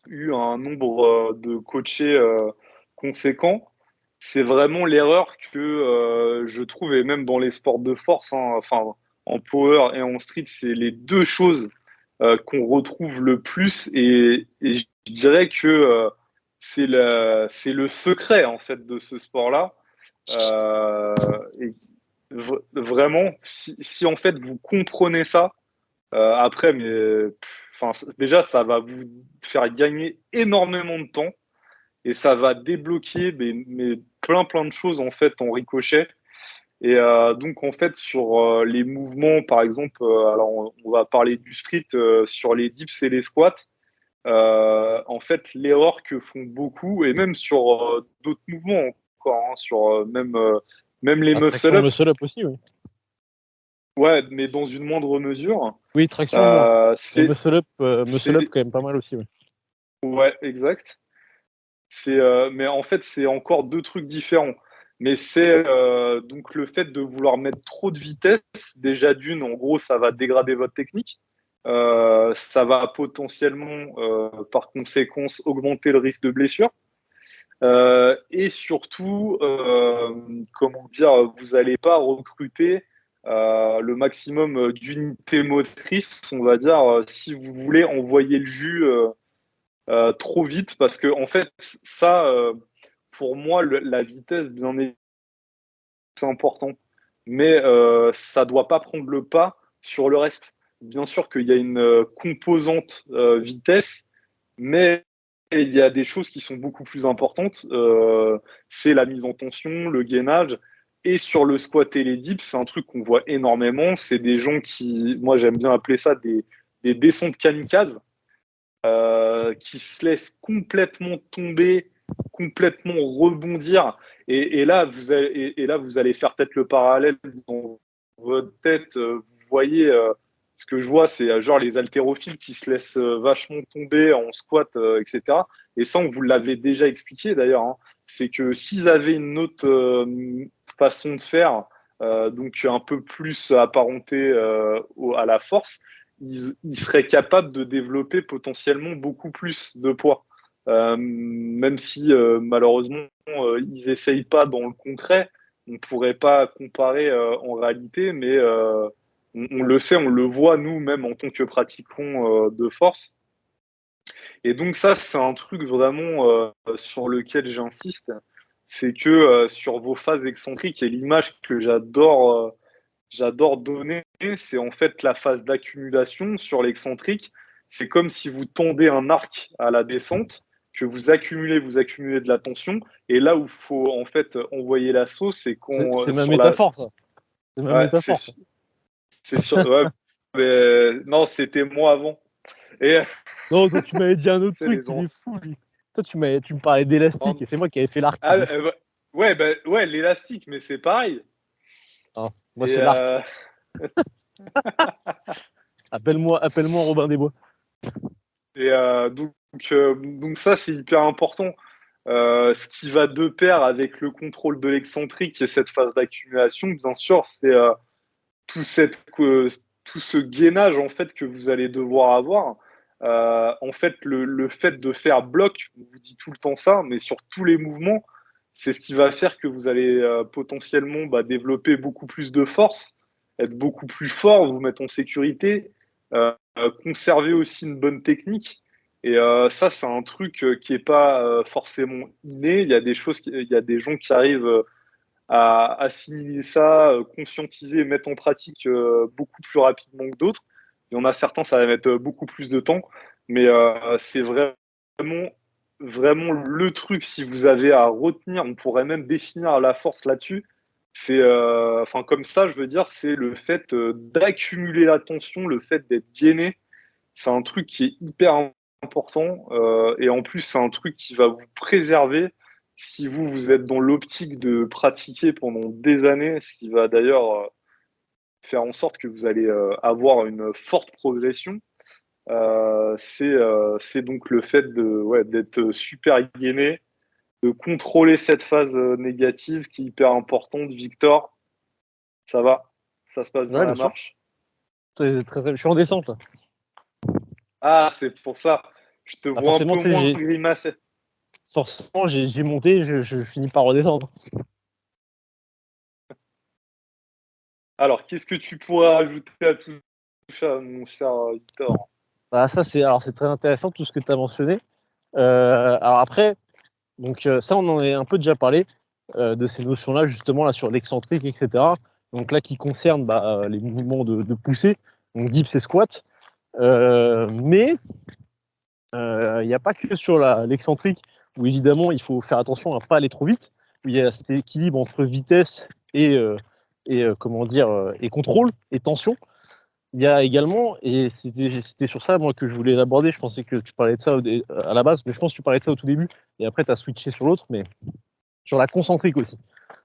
eu un nombre de coachés conséquent. C'est vraiment l'erreur que je trouve, et même dans les sports de force, hein, enfin en power et en street, c'est les deux choses qu'on retrouve le plus. Et je dirais que c'est le secret en fait de ce sport-là. Et vraiment, si en fait vous comprenez ça, après, mais enfin, déjà, ça va vous faire gagner énormément de temps et ça va débloquer mais plein de choses en fait en ricochet. Et donc en fait sur les mouvements, par exemple, alors on va parler du street sur les dips et les squats. En fait, l'erreur que font beaucoup, et même sur d'autres mouvements encore, hein, sur même les La traction muscle-up, muscle-up aussi, oui. ouais, mais dans une moindre mesure, Oui, traction moins. Mais c'est muscle-up c'est quand même pas mal aussi, oui. ouais, exact. Mais en fait, c'est encore deux trucs différents. Mais c'est donc le fait de vouloir mettre trop de vitesse, déjà d'une, en gros, ça va dégrader votre technique. Ça va potentiellement, par conséquence, augmenter le risque de blessure. Et surtout, comment dire, vous n'allez pas recruter le maximum d'unités motrices, on va dire, si vous voulez envoyer le jus trop vite, parce que en fait, ça, pour moi, la vitesse, bien évidemment, c'est important, mais ça doit pas prendre le pas sur le reste. Bien sûr qu'il y a une composante vitesse, mais il y a des choses qui sont beaucoup plus importantes. C'est la mise en tension, le gainage. Et sur le squat et les dips, c'est un truc qu'on voit énormément. C'est des gens qui, moi j'aime bien appeler ça des descentes kamikazes, qui se laissent complètement tomber, complètement rebondir. Et là, vous allez faire peut-être le parallèle dans votre tête. Vous voyez, ce que je vois, c'est genre les haltérophiles qui se laissent vachement tomber en squat, etc. Et ça, on vous l'avait déjà expliqué d'ailleurs, hein. C'est que s'ils avaient une autre façon de faire, donc un peu plus apparentée à la force, ils seraient capables de développer potentiellement beaucoup plus de poids. Même si malheureusement ils n'essayent pas dans le concret, on ne pourrait pas comparer en réalité, mais on le sait, on le voit nous-mêmes en tant que pratiquants de force. Et donc ça, c'est un truc vraiment sur lequel j'insiste, c'est que sur vos phases excentriques, et l'image que j'adore donner, c'est en fait la phase d'accumulation sur l'excentrique. C'est comme si vous tendez un arc à la descente, que vous accumulez de la tension, et là où il faut en fait envoyer la sauce, c'est C'est qu'on ma sur la, métaphore, ça. C'est ma ouais, métaphore, ça. c'est sûr, ouais, mais non, c'était moi avant. Et Non, toi, tu m'avais dit un autre c'est truc, les il ans. est fou, lui. Toi, tu me parlais d'élastique, et c'est moi qui avais fait l'arc, Ah, il est fou. ouais, ouais, l'élastique, mais c'est pareil. Hein, moi, Et c'est l'arc. Appelle-moi Robin des Bois. donc ça, c'est hyper important. Ce qui va de pair avec le contrôle de l'excentrique et cette phase d'accumulation, bien sûr, c'est tout, tout ce gainage en fait que vous allez devoir avoir. En fait, le fait de faire bloc, on vous dit tout le temps ça, mais sur tous les mouvements, c'est ce qui va faire que vous allez potentiellement développer beaucoup plus de force, être beaucoup plus fort, vous mettre en sécurité, conserver aussi une bonne technique. Et ça, c'est un truc qui est pas forcément inné. Il y a des choses, il y a des gens qui arrivent à assimiler ça, conscientiser, mettre en pratique beaucoup plus rapidement que d'autres. Il y en a certains, ça va mettre beaucoup plus de temps, mais c'est vraiment le truc, si vous avez à retenir, on pourrait même définir la force là-dessus. C'est, enfin, comme ça, je veux dire, c'est le fait d'accumuler la tension, le fait d'être gainé. c'est un truc qui est hyper important. Et en plus, c'est un truc qui va vous préserver si vous êtes dans l'optique de pratiquer pendant des années, ce qui va d'ailleurs faire en sorte que vous allez avoir une forte progression. C'est donc le fait d'être super gainé, de contrôler cette phase négative qui est hyper importante. Victor, ça va? Ça se passe bien Ouais, la bien sûr. marche? Je suis en descente, là. Ah, c'est pour ça. Je te Bah, vois un forcément, peu tu sais, moins grimacer. forcément, j'ai monté, je finis par redescendre. Alors, qu'est-ce que tu pourrais ajouter à tout ça, mon cher Victor? Bah, ça, c'est très intéressant, tout ce que tu as mentionné. Alors après, donc ça, on en a un peu déjà parlé, de ces notions-là, justement, là, sur l'excentrique, etc. Donc là, qui concerne les mouvements de poussée, donc dips et squat. Mais il n'y a pas que sur l'excentrique, où évidemment, il faut faire attention à ne pas aller trop vite, où il y a cet équilibre entre vitesse comment dire, et contrôle et tension. Il y a également, et c'était sur ça moi que je voulais l'aborder, je pensais que tu parlais de ça à la base, mais je pense que tu parlais de ça au tout début, et après tu as switché sur l'autre, mais sur la concentrique aussi.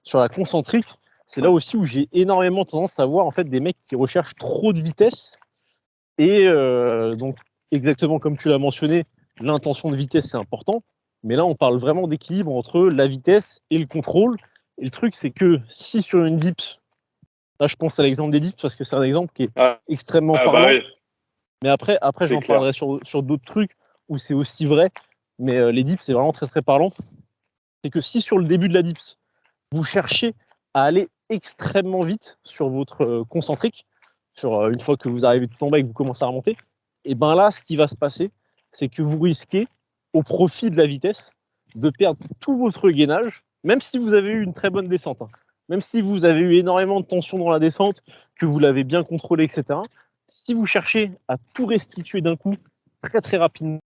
Sur la concentrique, c'est là aussi où j'ai énormément tendance à voir en fait des mecs qui recherchent trop de vitesse, et donc exactement comme tu l'as mentionné, l'intention de vitesse c'est important, mais là on parle vraiment d'équilibre entre la vitesse et le contrôle, et le truc c'est que si sur une dips, là je pense à l'exemple des dips parce que c'est un exemple qui est Ah, extrêmement ah bah parlant, oui, mais après c'est j'en clair. parlerai sur d'autres trucs où c'est aussi vrai, mais les dips, c'est vraiment très très parlant. C'est que si sur le début de la dips, vous cherchez à aller extrêmement vite sur votre concentrique, une fois que vous arrivez tout en bas et que vous commencez à remonter, et ben là, ce qui va se passer, c'est que vous risquez, au profit de la vitesse, de perdre tout votre gainage, même si vous avez eu une très bonne descente, hein. Même si vous avez eu énormément de tension dans la descente, que vous l'avez bien contrôlé, etc. Si vous cherchez à tout restituer d'un coup, très très rapidement,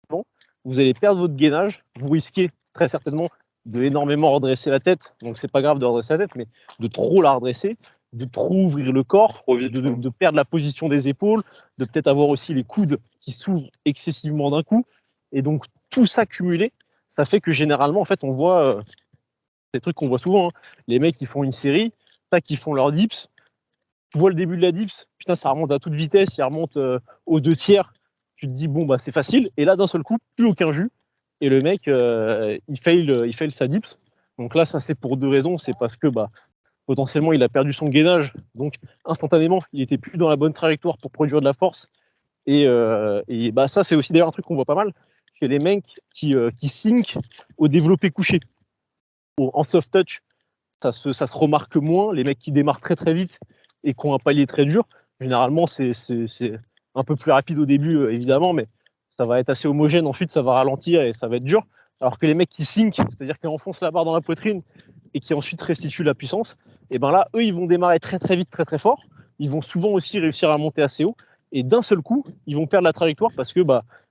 vous allez perdre votre gainage, vous risquez très certainement de énormément redresser la tête, donc c'est pas grave de redresser la tête, mais de trop la redresser, de trop ouvrir le corps, Trop vite, quoi. de perdre la position des épaules, de peut-être avoir aussi les coudes qui s'ouvrent excessivement d'un coup, et donc tout ça cumulé, ça fait que généralement, en fait, on voit des trucs qu'on voit souvent, hein. Les mecs qui font une série, tac, qui font leur dips, tu vois le début de la dips, putain, ça remonte à toute vitesse, il remonte aux 2 tiers, tu te dis, bon, bah c'est facile, et là, d'un seul coup, plus aucun jus, et le mec, il fail sa dips. Donc là, ça, c'est pour 2 raisons. C'est parce que potentiellement, il a perdu son gainage, donc instantanément, il était plus dans la bonne trajectoire pour produire de la force. Et ça, c'est aussi d'ailleurs un truc qu'on voit pas mal chez les mecs qui sync au développé couché. En soft touch, ça se remarque moins. Les mecs qui démarrent très très vite et qui ont un palier très dur, généralement, c'est un peu plus rapide au début, évidemment, mais ça va être assez homogène. Ensuite, ça va ralentir et ça va être dur. Alors que les mecs qui sync, c'est-à-dire qui enfoncent la barre dans la poitrine et qui ensuite restituent la puissance, et ben là, eux, ils vont démarrer très très vite, très très fort. Ils vont souvent aussi réussir à monter assez haut. Et d'un seul coup, ils vont perdre la trajectoire parce que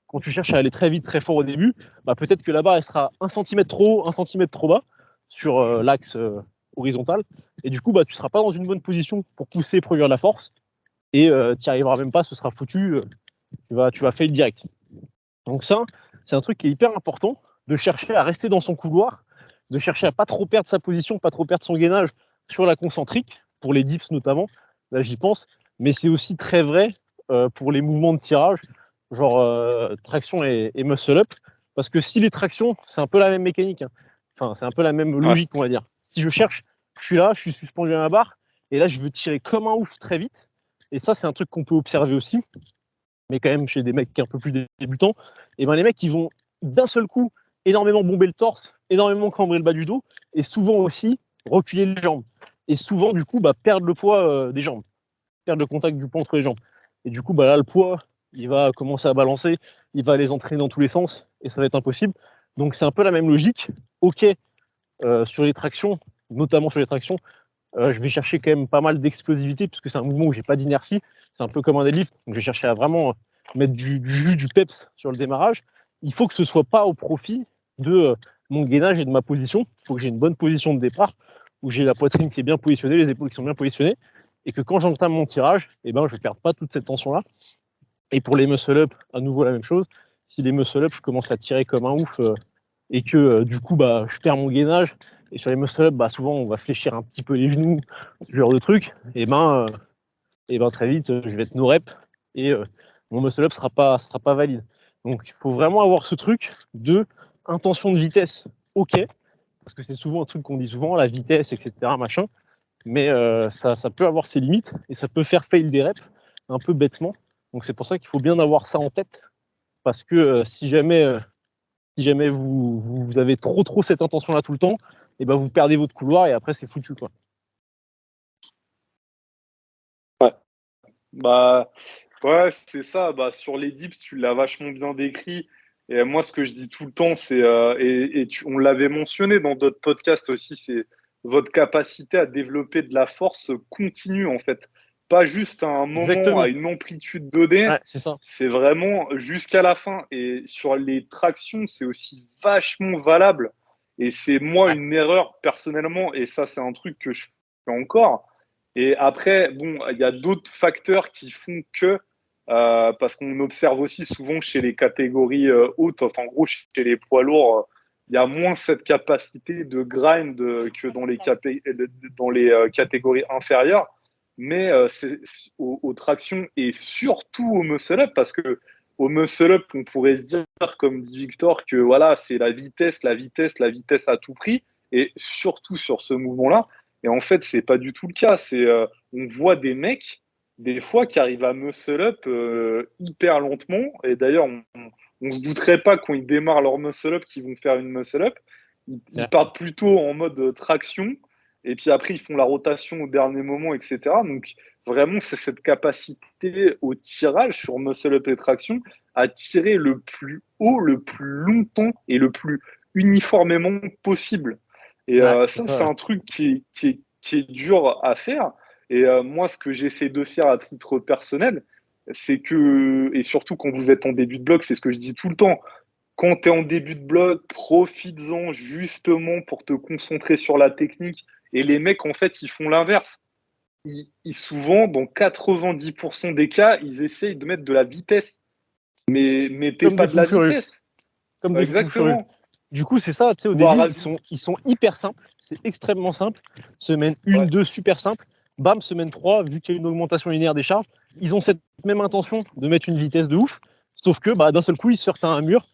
quand tu cherches à aller très vite, très fort au début, peut-être que la barre, elle sera 1 centimètre trop haut, 1 centimètre trop bas sur l'axe horizontal. Et du coup, tu ne seras pas dans une bonne position pour pousser et produire de la force. Et tu n'y arriveras même pas, ce sera foutu. Tu vas fail direct. Donc ça, c'est un truc qui est hyper important, de chercher à rester dans son couloir, de chercher à pas trop perdre sa position, pas trop perdre son gainage sur la concentrique, pour les dips notamment, là j'y pense, mais c'est aussi très vrai pour les mouvements de tirage, genre traction et muscle up, parce que si les tractions, c'est un peu la même mécanique, hein. Enfin c'est un peu la même Ouais. logique on va dire. Si je cherche, je suis là, je suis suspendu à ma barre, et là je veux tirer comme un ouf très vite, et ça c'est un truc qu'on peut observer aussi, mais quand même chez des mecs un peu plus débutants, et ben les mecs ils vont d'un seul coup énormément bomber le torse, énormément cambrer le bas du dos, et souvent aussi reculer les jambes. Et souvent du coup perdre le poids des jambes, perdre le contact du poids entre les jambes. Et du coup là le poids il va commencer à balancer, il va les entraîner dans tous les sens, et ça va être impossible. Donc c'est un peu la même logique. Ok, sur les tractions, notamment sur les tractions, je vais chercher quand même pas mal d'explosivité, puisque c'est un mouvement où j'ai pas d'inertie. C'est un peu comme un deadlift. Donc je vais chercher à vraiment mettre du jus, du peps sur le démarrage. Il faut que ce soit pas au profit de mon gainage et de ma position. Il faut que j'ai une bonne position de départ, où j'ai la poitrine qui est bien positionnée, les épaules qui sont bien positionnées, et que quand j'entame mon tirage, je ne perds pas toute cette tension-là. Et pour les muscle-up, à nouveau la même chose. Si les muscle-up, je commence à tirer comme un ouf et que du coup, je perds mon gainage, et sur les muscle-up, souvent, on va fléchir un petit peu les genoux, ce genre de trucs, et très vite, je vais être no rep et mon muscle-up sera pas valide. Donc, il faut vraiment avoir ce truc de intention de vitesse, ok, parce que c'est souvent un truc qu'on dit souvent, la vitesse, etc., machin, mais ça peut avoir ses limites et ça peut faire fail des reps un peu bêtement. Donc, c'est pour ça qu'il faut bien avoir ça en tête, parce que si jamais vous avez trop cette intention-là tout le temps, et vous perdez votre couloir et après, c'est foutu, quoi. Ouais, c'est ça. Sur les dips, tu l'as vachement bien décrit. Et moi, ce que je dis tout le temps, c'est, on l'avait mentionné dans d'autres podcasts aussi, c'est votre capacité à développer de la force continue, en fait. Pas juste à un moment, à Exactement. une amplitude donnée, Ouais, c'est ça. c'est vraiment jusqu'à la fin. Et sur les tractions, c'est aussi vachement valable. Et c'est moi une erreur personnellement, et ça, c'est un truc que je fais encore. Et après, bon, il y a d'autres facteurs qui font que, parce qu'on observe aussi souvent chez les catégories hautes, enfin, en gros, chez les poids lourds, il y a moins cette capacité de grind que dans les catégories inférieures. Mais c'est aux tractions et surtout au muscle-up, parce que au muscle-up, on pourrait se dire, comme dit Victor, que voilà, c'est la vitesse, la vitesse, la vitesse à tout prix. Et surtout sur ce mouvement-là, et en fait, c'est pas du tout le cas. On voit des mecs, des fois, qui arrivent à muscle up hyper lentement. Et d'ailleurs, on se douterait pas quand ils démarrent leur muscle up qu'ils vont faire une muscle up. Ils partent plutôt en mode traction. Et puis après, ils font la rotation au dernier moment, etc. Donc, vraiment, c'est cette capacité au tirage sur muscle up et traction à tirer le plus haut, le plus longtemps et le plus uniformément possible. Et ça, c'est un truc qui est dur à faire. Et moi, ce que j'essaie de faire à titre personnel, c'est que, et surtout quand vous êtes en début de bloc, c'est ce que je dis tout le temps, quand tu es en début de bloc, profites-en justement pour te concentrer sur la technique. Et les mecs, en fait, ils font l'inverse. Souvent, dans 90% des cas, ils essayent de mettre de la vitesse. Mais mettez Comme pas des de la fous furieux. vitesse. Comme des fous furieux. Exactement. Du coup, c'est ça, tu sais, au début, ils sont hyper simples, c'est extrêmement simple. Semaine 1, 2, super simple. Bam, semaine 3, vu qu'il y a une augmentation linéaire des charges, ils ont cette même intention de mettre une vitesse de ouf, sauf que d'un seul coup, ils sortent à un mur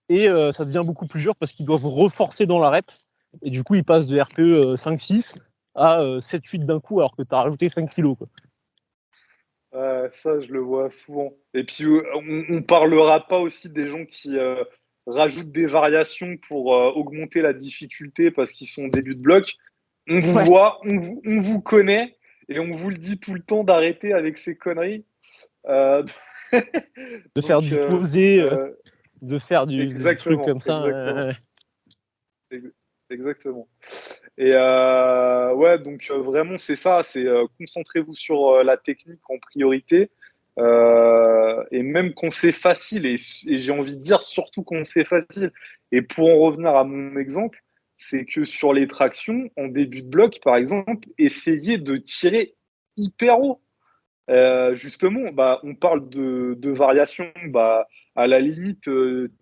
et ça devient beaucoup plus dur parce qu'ils doivent reforcer dans la rep. Et du coup, ils passent de RPE 5-6 à 7-8 d'un coup, alors que tu as rajouté 5 kilos, quoi. Ça, je le vois souvent. Et puis, on parlera pas aussi des gens qui rajoutent des variations pour augmenter la difficulté parce qu'ils sont au début de bloc. On vous voit, on vous connaît et on vous le dit tout le temps d'arrêter avec ces conneries. De faire du posé, de faire des trucs comme ça. Exactement. Et ouais, donc vraiment, c'est ça, c'est concentrez-vous sur la technique en priorité. Et même quand c'est facile, et j'ai envie de dire surtout quand c'est facile. Et pour en revenir à mon exemple, c'est que sur les tractions, en début de bloc, par exemple, essayez de tirer hyper haut. Justement, on parle de variation, à la limite,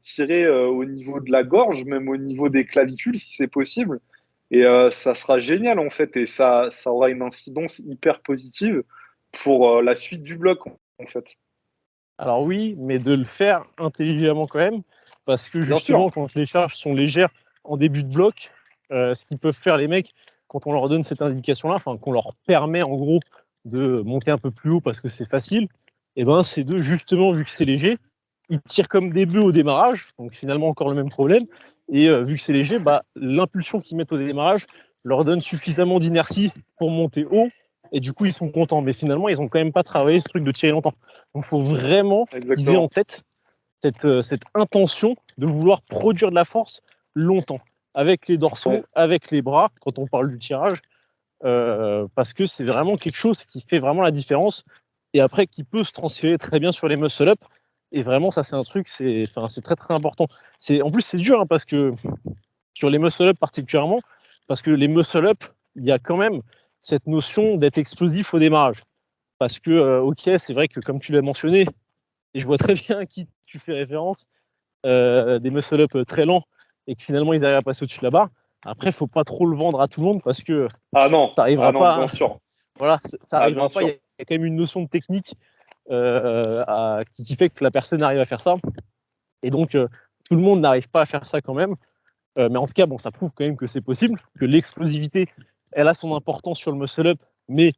tirer au niveau de la gorge, même au niveau des clavicules, si c'est possible. Et ça sera génial, en fait, et ça aura une incidence hyper positive pour la suite du bloc, en fait. Alors oui, mais de le faire intelligemment quand même, parce que Bien justement, sûr. quand les charges sont légères en début de bloc, ce qu'ils peuvent faire les mecs, quand on leur donne cette indication-là, enfin qu'on leur permet en gros de monter un peu plus haut parce que c'est facile, et c'est de justement, vu que c'est léger, ils tirent comme des bœufs au démarrage, donc finalement encore le même problème, et vu que c'est léger, l'impulsion qu'ils mettent au démarrage leur donne suffisamment d'inertie pour monter haut, et du coup ils sont contents, mais finalement ils ont quand même pas travaillé ce truc de tirer longtemps. Donc il faut vraiment qu'ils aient en tête cette intention de vouloir produire de la force longtemps, avec les dorsaux, avec les bras, quand on parle du tirage, parce que c'est vraiment quelque chose qui fait vraiment la différence, et après qui peut se transférer très bien sur les muscle-up. Et vraiment, ça, c'est un truc, c'est très très important. En plus, c'est dur, parce que sur les muscle-up particulièrement, parce que les muscle-up, il y a quand même cette notion d'être explosif au démarrage. Parce que, ok, c'est vrai que comme tu l'as mentionné, Et je vois très bien à qui tu fais référence, des muscle-up très lents et que finalement ils arrivent à passer au-dessus de la barre. Après, il faut pas trop le vendre à tout le monde parce que Ah non, ça arrivera pas. bien sûr. Voilà, ça Ah, bien arrivera pas. Il y sûr. a quand même une notion de technique qui fait que la personne arrive à faire ça. Et donc, tout le monde n'arrive pas à faire ça quand même. Mais en tout cas, bon, ça prouve quand même que c'est possible, que l'explosivité, elle a son importance sur le muscle-up, mais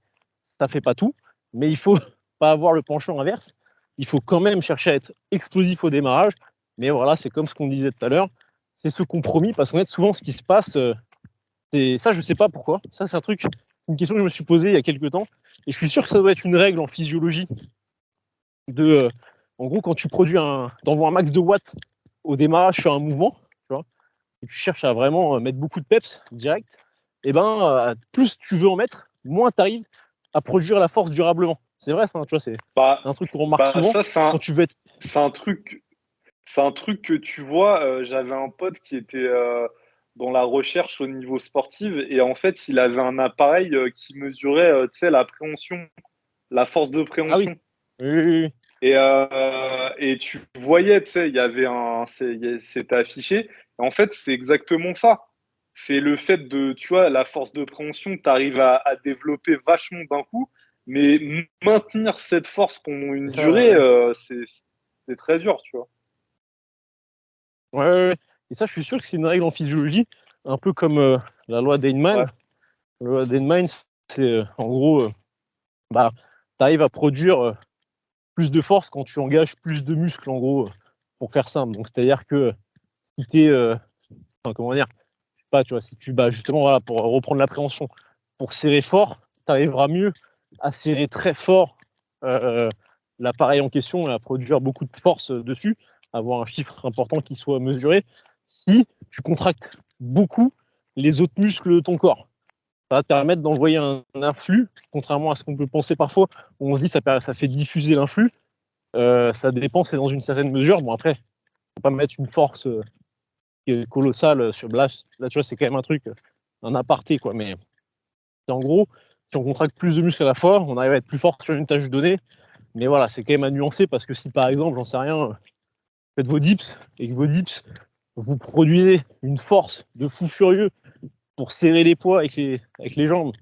ça fait pas tout. Mais il faut pas avoir le penchant inverse. Il faut quand même chercher à être explosif au démarrage. Mais voilà, c'est comme ce qu'on disait tout à l'heure. C'est ce compromis, parce qu'en fait, souvent, ce qui se passe, c'est ça, je sais pas pourquoi. Ça, c'est une question que je me suis posée il y a quelques temps. Et je suis sûr que ça doit être une règle en physiologie en gros, quand tu t'envoies un max de watts au démarrage sur un mouvement, tu vois, et tu cherches à vraiment mettre beaucoup de peps direct, et plus tu veux en mettre, moins tu arrives à produire la force durablement. C'est vrai, ça, tu vois, c'est Bah, un truc qu'on remarque souvent ça, quand tu veux être. c'est un truc, c'est un truc que tu vois. J'avais un pote qui était dans la recherche au niveau sportif et en fait, il avait un appareil qui mesurait, tu sais, la préhension, la force de Ah oui, préhension. oui, oui, oui. Et tu voyais, tu sais, il y avait c'était affiché. Et en fait, c'est exactement ça. C'est le fait de, tu vois, la force de préhension, tu arrives à développer vachement d'un coup, mais maintenir cette force pendant une C'est ça, durée, ouais. c'est très dur, tu vois. Ouais, ouais, ouais. Et ça, je suis sûr que c'est une règle en physiologie, un peu comme la loi d'Einman. Ouais. La loi d'Einman, c'est en gros, bah, tu arrives à produire plus de force quand tu engages plus de muscles, en gros, pour faire simple. Donc, c'est-à-dire que si tu es, enfin, comment dire, je sais pas, tu vois, si tu, bah, justement, voilà, pour reprendre l'appréhension, pour serrer fort, tu arriveras mieux à serrer très fort l'appareil en question et à produire beaucoup de force dessus, avoir un chiffre important qui soit mesuré, si tu contractes beaucoup les autres muscles de ton corps. Ça va te permettre d'envoyer un influx, contrairement à ce qu'on peut penser parfois, où on se dit ça fait diffuser l'influx. Ça dépend, c'est dans une certaine mesure. Bon, après, faut pas mettre une force qui est colossale sur là, tu vois, c'est quand même un truc, un aparté, quoi. Mais en gros, si on contracte plus de muscles à la fois, on arrive à être plus fort sur une tâche donnée. Mais voilà, c'est quand même à nuancer parce que si par exemple, j'en sais rien, vous faites vos dips et que vos dips, vous produisez une force de fou furieux pour serrer les poids avec les jambes,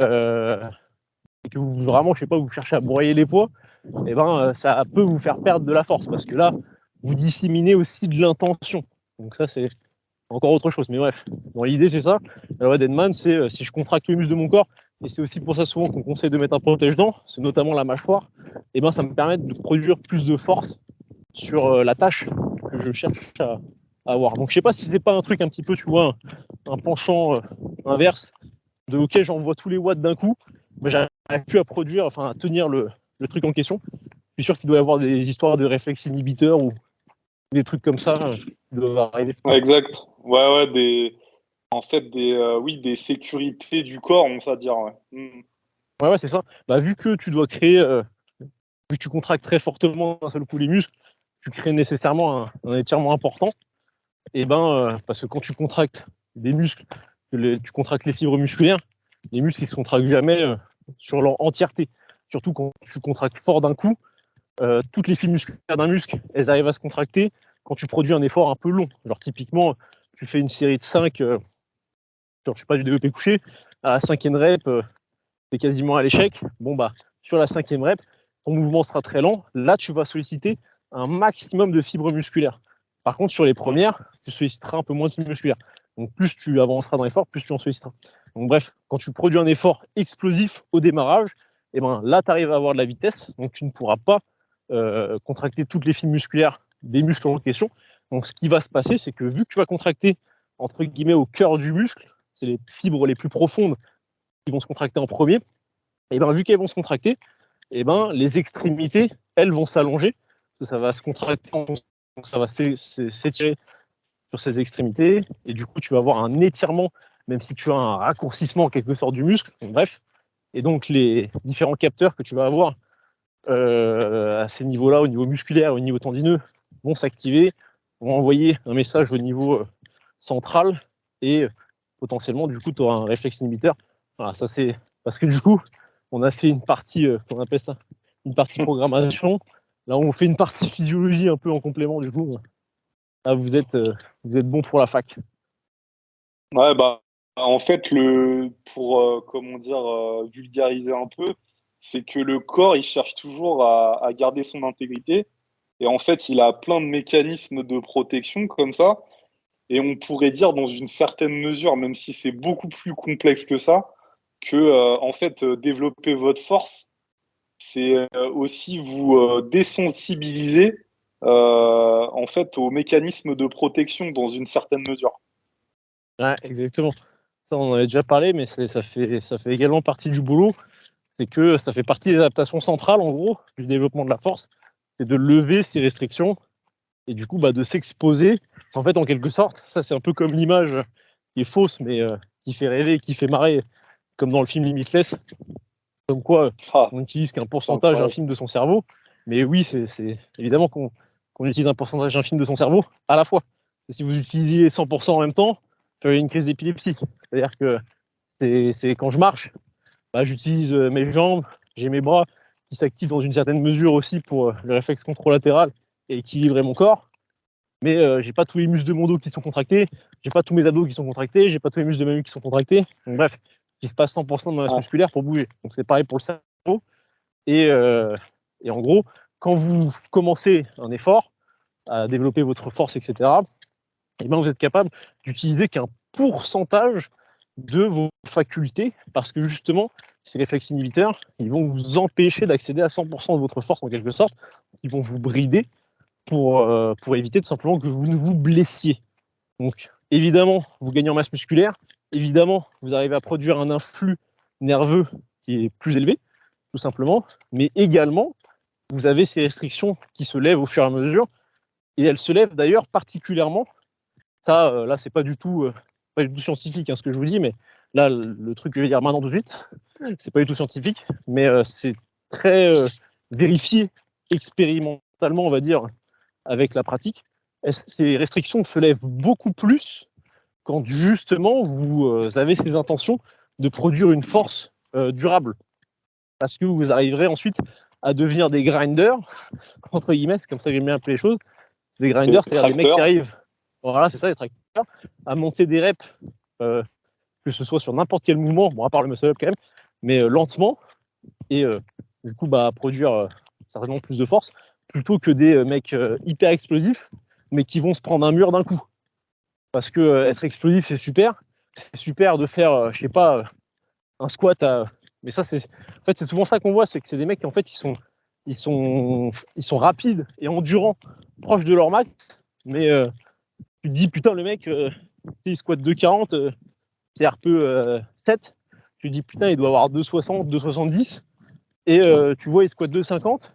et que vous vraiment, je sais pas, vous cherchez à broyer les poids, et ça peut vous faire perdre de la force parce que là, vous disséminez aussi de l'intention. Donc ça, c'est encore autre chose. Mais bref, dans l'idée, c'est ça. La loi d'Edman, c'est si je contracte les muscles de mon corps, et c'est aussi pour ça souvent qu'on conseille de mettre un protège-dents, c'est notamment la mâchoire, et ça me permet de produire plus de force sur la tâche que je cherche à avoir. Donc je sais pas si c'est pas un truc un petit peu, tu vois, un penchant inverse de ok, j'envoie tous les watts d'un coup, mais j'arrive plus à produire, enfin à tenir le truc en question. Je suis sûr qu'il doit y avoir des histoires de réflexes inhibiteurs ou des trucs comme ça qui doivent arriver. Ouais, exact. Ouais, ouais, en fait, oui, des sécurités du corps, on va dire. Ouais. Ouais, ouais, c'est ça. Bah, vu que tu dois créer, vu que tu contractes très fortement d'un seul coup les muscles, tu crées nécessairement un étirement important. Et parce que quand tu contractes des muscles, tu contractes les fibres musculaires, les muscles ils se contractent jamais sur leur entièreté. Surtout quand tu contractes fort d'un coup, toutes les fibres musculaires d'un muscle, elles arrivent à se contracter quand tu produis un effort un peu long. Genre typiquement, tu fais une série de 5, genre, je sais pas, du développé couché, à la cinquième rep, tu es quasiment à l'échec. Bon, bah, sur la cinquième rep, ton mouvement sera très lent. Là, tu vas solliciter un maximum de fibres musculaires. Par contre, sur les premières, tu solliciteras un peu moins de fibres musculaires. Donc, plus tu avanceras dans l'effort, plus tu en solliciteras. Donc, bref, quand tu produis un effort explosif au démarrage, là, tu arrives à avoir de la vitesse. Donc, tu ne pourras pas contracter toutes les fibres musculaires des muscles en question. Donc, ce qui va se passer, c'est que vu que tu vas contracter, entre guillemets, au cœur du muscle, c'est les fibres les plus profondes qui vont se contracter en premier, et vu qu'elles vont se contracter, les extrémités, elles vont s'allonger, ça va se contracter, donc ça va s'étirer sur ces extrémités, et du coup, tu vas avoir un étirement, même si tu as un raccourcissement en quelque sorte du muscle, donc, bref. Et donc, les différents capteurs que tu vas avoir à ces niveaux-là, au niveau musculaire, au niveau tendineux, vont s'activer, vont envoyer un message au niveau central, et potentiellement, du coup, tu auras un réflexe inhibiteur. Voilà, ça c'est parce que du coup, on a fait une partie, on appelle ça une partie programmation, Là, on fait une partie physiologie un peu en complément, du coup. Là, vous êtes bon pour la fac. Ouais, bah, en fait, pour comment dire, vulgariser un peu, c'est que le corps, il cherche toujours à garder son intégrité. Et en fait, il a plein de mécanismes de protection comme ça. Et on pourrait dire, dans une certaine mesure, même si c'est beaucoup plus complexe que ça, que en fait, développer votre force, c'est aussi vous désensibiliser en fait aux mécanismes de protection dans une certaine mesure. Ouais, exactement. Ça, on en avait déjà parlé, mais ça fait également partie du boulot. C'est que ça fait partie des adaptations centrales, en gros, du développement de la force. C'est de lever ces restrictions et du coup, de s'exposer. En fait, en quelque sorte, ça, c'est un peu comme l'image qui est fausse, mais qui fait rêver, qui fait marrer, comme dans le film Limitless. Comme quoi, Ah, on n'utilise qu'un c'est pourcentage incroyable. infime de son cerveau. Mais oui, c'est évidemment qu'on utilise un pourcentage infime de son cerveau à la fois. Et si vous utilisiez 100% en même temps, vous auriez une crise d'épilepsie. C'est-à-dire que c'est quand je marche, j'utilise mes jambes, j'ai mes bras qui s'activent dans une certaine mesure aussi pour le réflexe contralatéral et équilibrer mon corps. Mais j'ai pas tous les muscles de mon dos qui sont contractés, j'ai pas tous mes abdos qui sont contractés, j'ai pas tous les muscles de ma nuque qui sont contractés. Donc bref, il se passe 100% de ma masse Ah, musculaire pour bouger. Donc c'est pareil pour le cerveau. Et, euh, et en gros, quand vous commencez un effort à développer votre force, etc., et ben vous êtes capable d'utiliser qu'un pourcentage de vos facultés parce que justement, ces réflexes inhibiteurs, ils vont vous empêcher d'accéder à 100% de votre force en quelque sorte, ils vont vous brider pour éviter tout simplement que vous ne vous blessiez. Donc évidemment, vous gagnez en masse musculaire, évidemment, vous arrivez à produire un influx nerveux qui est plus élevé, tout simplement, mais également, vous avez ces restrictions qui se lèvent au fur et à mesure, et elles se lèvent d'ailleurs particulièrement. Ça, là, c'est pas du tout scientifique ce que je vous dis, mais là, le truc que je vais dire maintenant tout de suite, c'est pas du tout scientifique, mais c'est très vérifié expérimentalement, on va dire, avec la pratique. Ces restrictions se lèvent beaucoup plus quand justement vous avez ces intentions de produire une force durable. Parce que vous arriverez ensuite à devenir des grinders, entre guillemets, c'est comme ça que j'aime bien appeler les choses. C'est des des grinders, c'est-à-dire des mecs qui tracteurs. arrivent, voilà, c'est ça, des tracteurs, à monter des reps, que ce soit sur n'importe quel mouvement, bon, à part le muscle-up quand même, mais lentement, et du coup, à produire certainement plus de force, plutôt que des mecs hyper explosifs, mais qui vont se prendre un mur d'un coup. Parce que être explosif, c'est super de faire, je sais pas, un squat à. Mais ça, en fait, c'est souvent ça qu'on voit, c'est que c'est des mecs qui, en fait, ils sont rapides et endurants, proches de leur max, mais tu te dis, putain, le mec, il squatte 2,40, c'est RPE 7, tu te dis, putain, il doit avoir 2,60, 2,70, et tu vois, il squatte 2,50,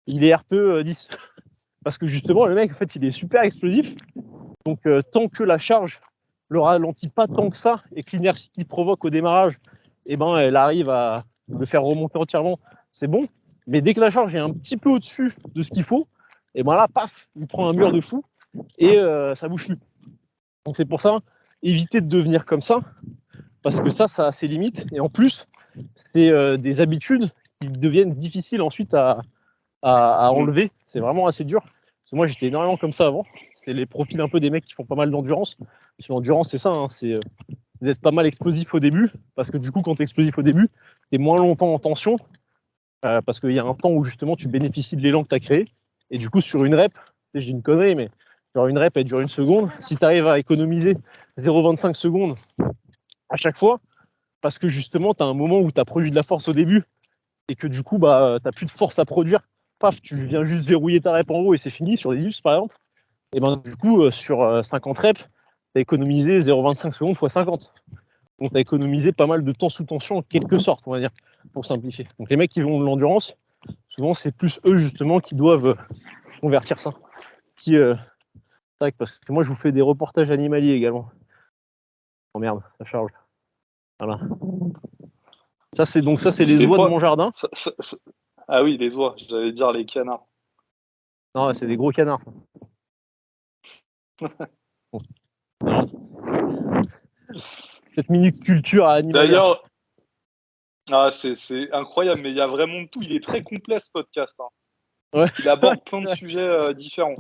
il est RPE 10. Parce que justement, le mec, en fait, il est super explosif, donc tant que la charge le ralentit pas tant que ça, et que l'inertie qu'il provoque au démarrage, elle arrive à le faire remonter entièrement, c'est bon. Mais dès que la charge est un petit peu au-dessus de ce qu'il faut, et là, paf, il prend un mur de fou et ça bouge plus. Donc c'est pour ça, éviter de devenir comme ça, parce que ça a ses limites. Et en plus, c'est des habitudes qui deviennent difficiles ensuite à enlever. C'est vraiment assez dur. Parce que moi, j'étais énormément comme ça avant. C'est les profils un peu des mecs qui font pas mal d'endurance. L'endurance, c'est ça, c'est vous êtes pas mal explosif au début, parce que du coup, quand tu es explosif au début, tu es moins longtemps en tension, parce qu'il y a un temps où justement tu bénéficies de l'élan que tu as créé. Et du coup, sur une rep, je dis une connerie, mais genre une rep, elle dure 1 seconde. Si tu arrives à économiser 0,25 secondes à chaque fois, parce que justement, tu as un moment où tu as produit de la force au début, et que du coup, tu n'as plus de force à produire, paf, tu viens juste verrouiller ta rep en haut et c'est fini, sur les dips par exemple. Et du coup, sur 50 reps, tu as économisé 0,25 secondes x 50. Donc, tu as économisé pas mal de temps sous tension en quelque sorte, on va dire, pour simplifier. Donc, les mecs qui vont de l'endurance, souvent, c'est plus eux, justement, qui doivent convertir ça. Parce que moi, je vous fais des reportages animaliers également. Oh merde, ça charge. Voilà. Ça, c'est les C'est oies de toi. mon jardin. Ah oui, les oies, j'allais dire les canards. Non, c'est des gros canards. Bon. Cette minute culture à animalière. D'ailleurs, c'est incroyable, mais il y a vraiment de tout. Il est très complet ce podcast, hein. Ouais. Il aborde plein de sujets différents.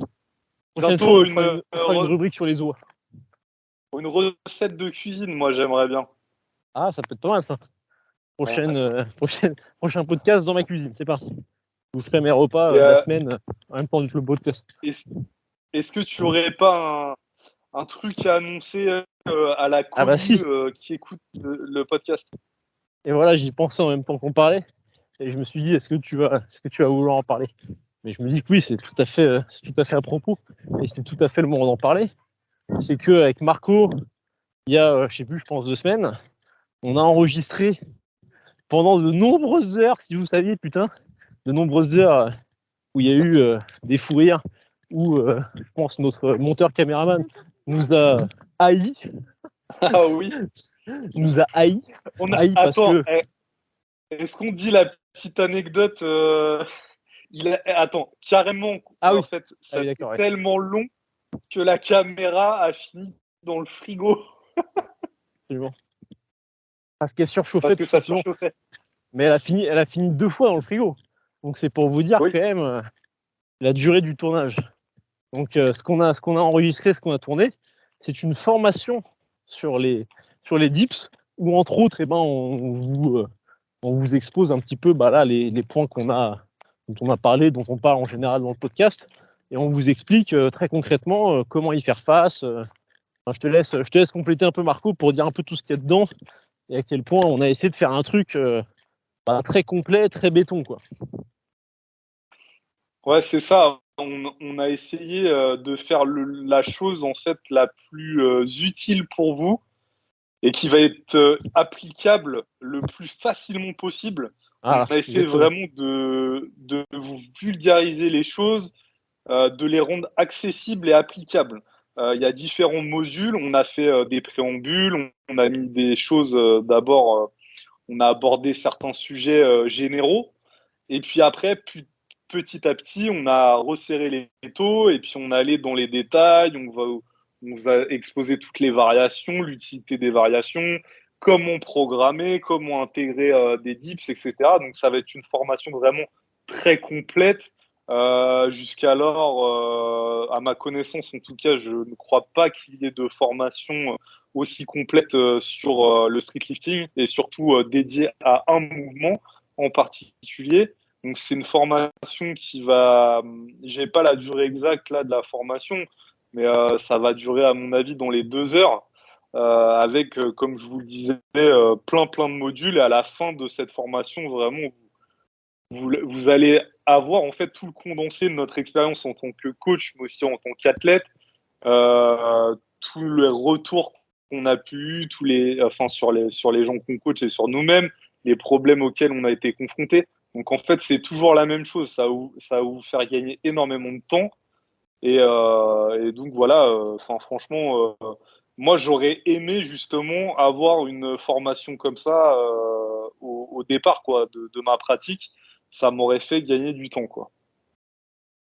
Prochaine Bientôt fois, on fera une rubrique sur les oies. une recette de cuisine, moi j'aimerais bien. Ah, ça peut être pas mal ça. Prochain podcast dans ma cuisine, c'est parti. Je vous ferai mes repas Et, de la semaine en même temps du podcast. est-ce que tu aurais pas un truc à annoncer à la Ah bah commu si. qui écoute le podcast? Et voilà, j'y pensais en même temps qu'on parlait. Et je me suis dit, est-ce que tu vas vouloir en parler? Mais je me dis que oui, c'est tout à fait à propos. Et c'est tout à fait le moment d'en parler. C'est qu'avec Marco, il y a, je sais plus, je pense 2 semaines, on a enregistré pendant de nombreuses heures, si vous saviez, putain, de nombreuses heures où il y a eu des fous rires, où je pense notre monteur caméraman nous a haï, Ah oui. nous a haï parce Attends, que est-ce qu'on dit la petite anecdote Attends, carrément, ah en oui, fait, ah ça oui fait d'accord, ouais. tellement long que la caméra a fini dans le frigo Absolument. Parce qu'elle surchauffait parce tout que ça simplement. surchauffait. Mais elle a fini 2 fois dans le frigo. Donc c'est pour vous dire Oui. quand même la durée du tournage. Donc ce qu'on a enregistré, ce qu'on a tourné, c'est une formation sur les dips où entre autres, eh ben, on vous expose un petit peu là, les points dont on a parlé, dont on parle en général dans le podcast, et on vous explique très concrètement comment y faire face. Enfin, je te laisse compléter un peu Marco pour dire un peu tout ce qu'il y a dedans et à quel point on a essayé de faire un truc très complet, très béton, quoi. Ouais, c'est ça. On a essayé de faire la chose en fait la plus utile pour vous et qui va être applicable le plus facilement possible. On Ah, a essayé exactement. vraiment de vous vulgariser les choses, de les rendre accessibles et applicables. Il y a différents modules. On a fait des préambules, on a mis des choses d'abord. On a abordé certains sujets généraux. Et puis après, petit à petit, on a resserré les taux et puis on est allé dans les détails. On vous a exposé toutes les variations, l'utilité des variations, comment programmer, comment intégrer des dips, etc. Donc ça va être une formation vraiment très complète. Jusqu'alors, à ma connaissance, en tout cas, je ne crois pas qu'il y ait de formation aussi complète sur le street lifting et surtout dédiée à un mouvement en particulier. Donc c'est une formation qui va, j'ai pas la durée exacte là de la formation, mais ça va durer à mon avis dans les 2 heures, avec, comme je vous le disais, plein de modules. Et à la fin de cette formation, vraiment, vous allez avoir en fait tout le condensé de notre expérience en tant que coach, mais aussi en tant qu'athlète, tous les retours qu'on a pu, enfin sur les gens qu'on coach et sur nous-mêmes, les problèmes auxquels on a été confrontés. Donc en fait, c'est toujours la même chose. Ça va vous faire gagner énormément de temps. Et donc voilà. Enfin franchement, moi j'aurais aimé justement avoir une formation comme ça au départ quoi de ma pratique. Ça m'aurait fait gagner du temps quoi.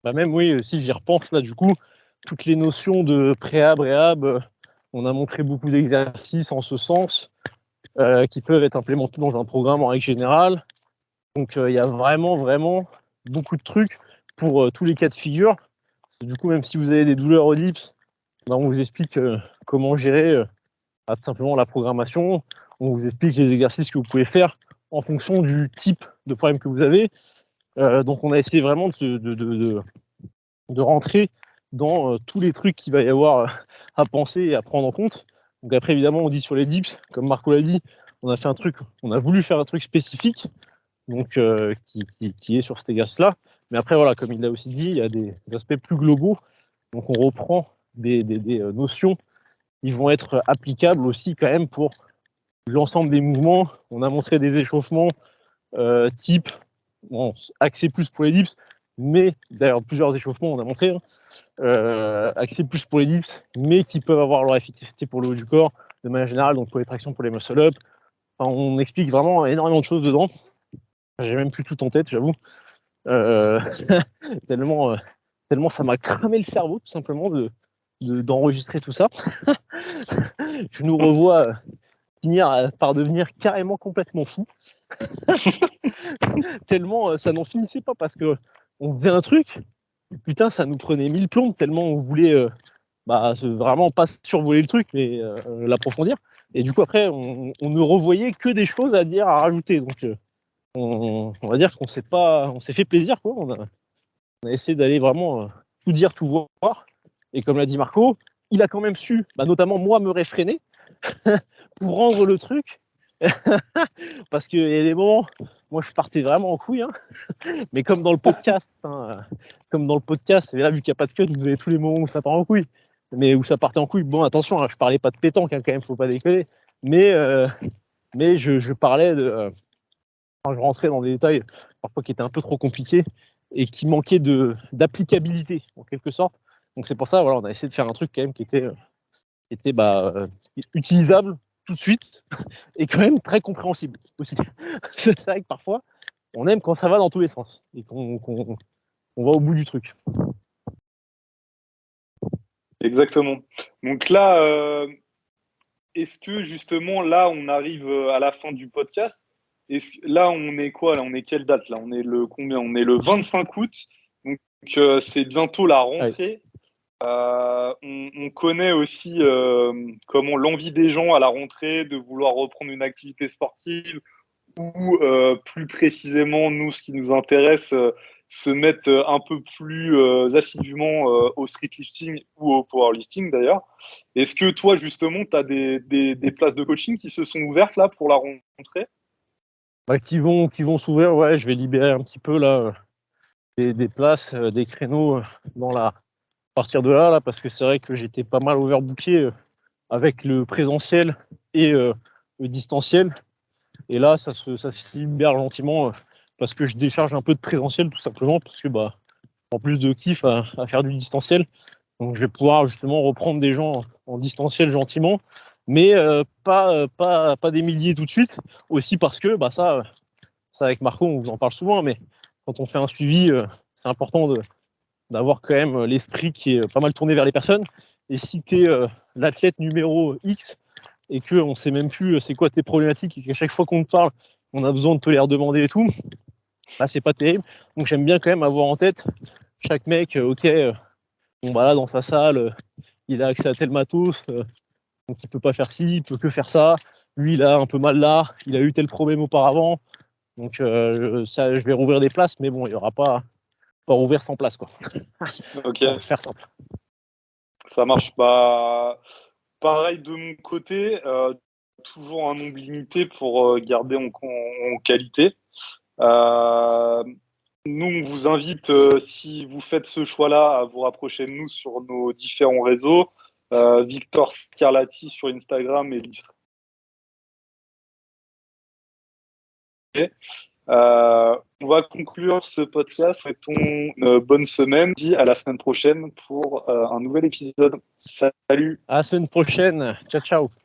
Bah même oui, si j'y repense là, du coup, toutes les notions de préhab, réhab, on a montré beaucoup d'exercices en ce sens qui peuvent être implémentés dans un programme en règle générale. Donc il y a vraiment beaucoup de trucs pour tous les cas de figure. Du coup, même si vous avez des douleurs au dips, bah, on vous explique comment gérer tout simplement la programmation. On vous explique les exercices que vous pouvez faire en fonction du type de problème que vous avez. Donc on a essayé vraiment de rentrer dans tous les trucs qu'il va y avoir à penser et à prendre en compte. Donc après, évidemment, on dit sur les dips, comme Marco l'a dit, on a voulu faire un truc spécifique, donc qui est sur cet exercice-là. Mais après, voilà, comme il l'a aussi dit, il y a des aspects plus globaux. Donc on reprend des notions qui vont être applicables aussi quand même pour l'ensemble des mouvements. On a montré des échauffements type, bon, axé plus pour les dips, mais d'ailleurs plusieurs échauffements on a montré, hein, axés plus pour les dips, mais qui peuvent avoir leur efficacité pour le haut du corps de manière générale, donc pour les tractions, pour les muscle-up. Enfin, on explique vraiment énormément de choses dedans. J'ai même plus tout en tête, j'avoue. Euh, tellement, tellement ça m'a cramé le cerveau, tout simplement, d'enregistrer tout ça. Je nous revois finir par devenir carrément complètement fou. Tellement ça n'en finissait pas parce que on faisait un truc, putain, ça nous prenait 1000 plombs tellement on voulait vraiment pas survoler le truc, mais l'approfondir. Et du coup, après, on ne revoyait que des choses à dire, à rajouter. Donc, on va dire qu'on s'est fait plaisir, quoi. On a essayé d'aller vraiment tout dire, tout voir. Et comme l'a dit Marco, il a quand même su, notamment moi, me réfréner pour rendre le truc. Parce qu'il y a des moments, moi je partais vraiment en couille, hein. Mais comme dans le podcast, et là vu qu'il n'y a pas de cut, vous avez tous les moments où ça part en couille. Mais où ça partait en couille, bon attention, hein, je parlais pas de pétanque, hein, quand même, faut pas déconner. Mais je parlais je rentrais dans des détails parfois qui étaient un peu trop compliqués et qui manquaient d'applicabilité en quelque sorte. Donc c'est pour ça, voilà, on a essayé de faire un truc quand même qui était utilisable tout de suite et quand même très compréhensible aussi. C'est vrai que parfois, on aime quand ça va dans tous les sens et qu'on va au bout du truc. Exactement. Donc là, est-ce que justement, là, on arrive à la fin du podcast? Là, on est quoi? Là, on est quelle date? Là, on est le combien? On est le 25 août. Donc, c'est bientôt la rentrée. On connaît aussi comment l'envie des gens à la rentrée de vouloir reprendre une activité sportive ou plus précisément, nous, ce qui nous intéresse, se mettre un peu plus assidûment au streetlifting ou au powerlifting d'ailleurs. Est-ce que toi, justement, tu as des places de coaching qui se sont ouvertes là pour la rentrée? Qui vont s'ouvrir, ouais, je vais libérer un petit peu là des places, des créneaux à partir de là, parce que c'est vrai que j'étais pas mal overbooké avec le présentiel et le distanciel. Et là, ça se libère gentiment parce que je décharge un peu de présentiel tout simplement parce que en plus de kiff à faire du distanciel, donc je vais pouvoir justement reprendre des gens en distanciel gentiment, mais pas des milliers tout de suite. Aussi parce que ça avec Marco, on vous en parle souvent, mais quand on fait un suivi, c'est important d'avoir quand même l'esprit qui est pas mal tourné vers les personnes. Et si tu es l'athlète numéro X et qu'on ne sait même plus c'est quoi tes problématiques et qu'à chaque fois qu'on te parle, on a besoin de te les redemander et tout, c'est pas terrible. Donc j'aime bien quand même avoir en tête chaque mec, là dans sa salle, il a accès à tel matos, donc il peut pas faire ci, il peut que faire ça. Lui, il a un peu mal là, il a eu tel problème auparavant. Donc je vais rouvrir des places, mais bon, il n'y aura pas rouvrir 100 places, quoi. Ok. On va faire simple. Ça marche. Pareil de mon côté, toujours un nombre limité pour garder en qualité. Nous, on vous invite, si vous faites ce choix-là, à vous rapprocher de nous sur nos différents réseaux. Victor Scarlatti sur Instagram et on va conclure ce podcast. Souhaitons une bonne semaine. Dis à la semaine prochaine pour un nouvel épisode. Salut. À la semaine prochaine. Ciao, ciao.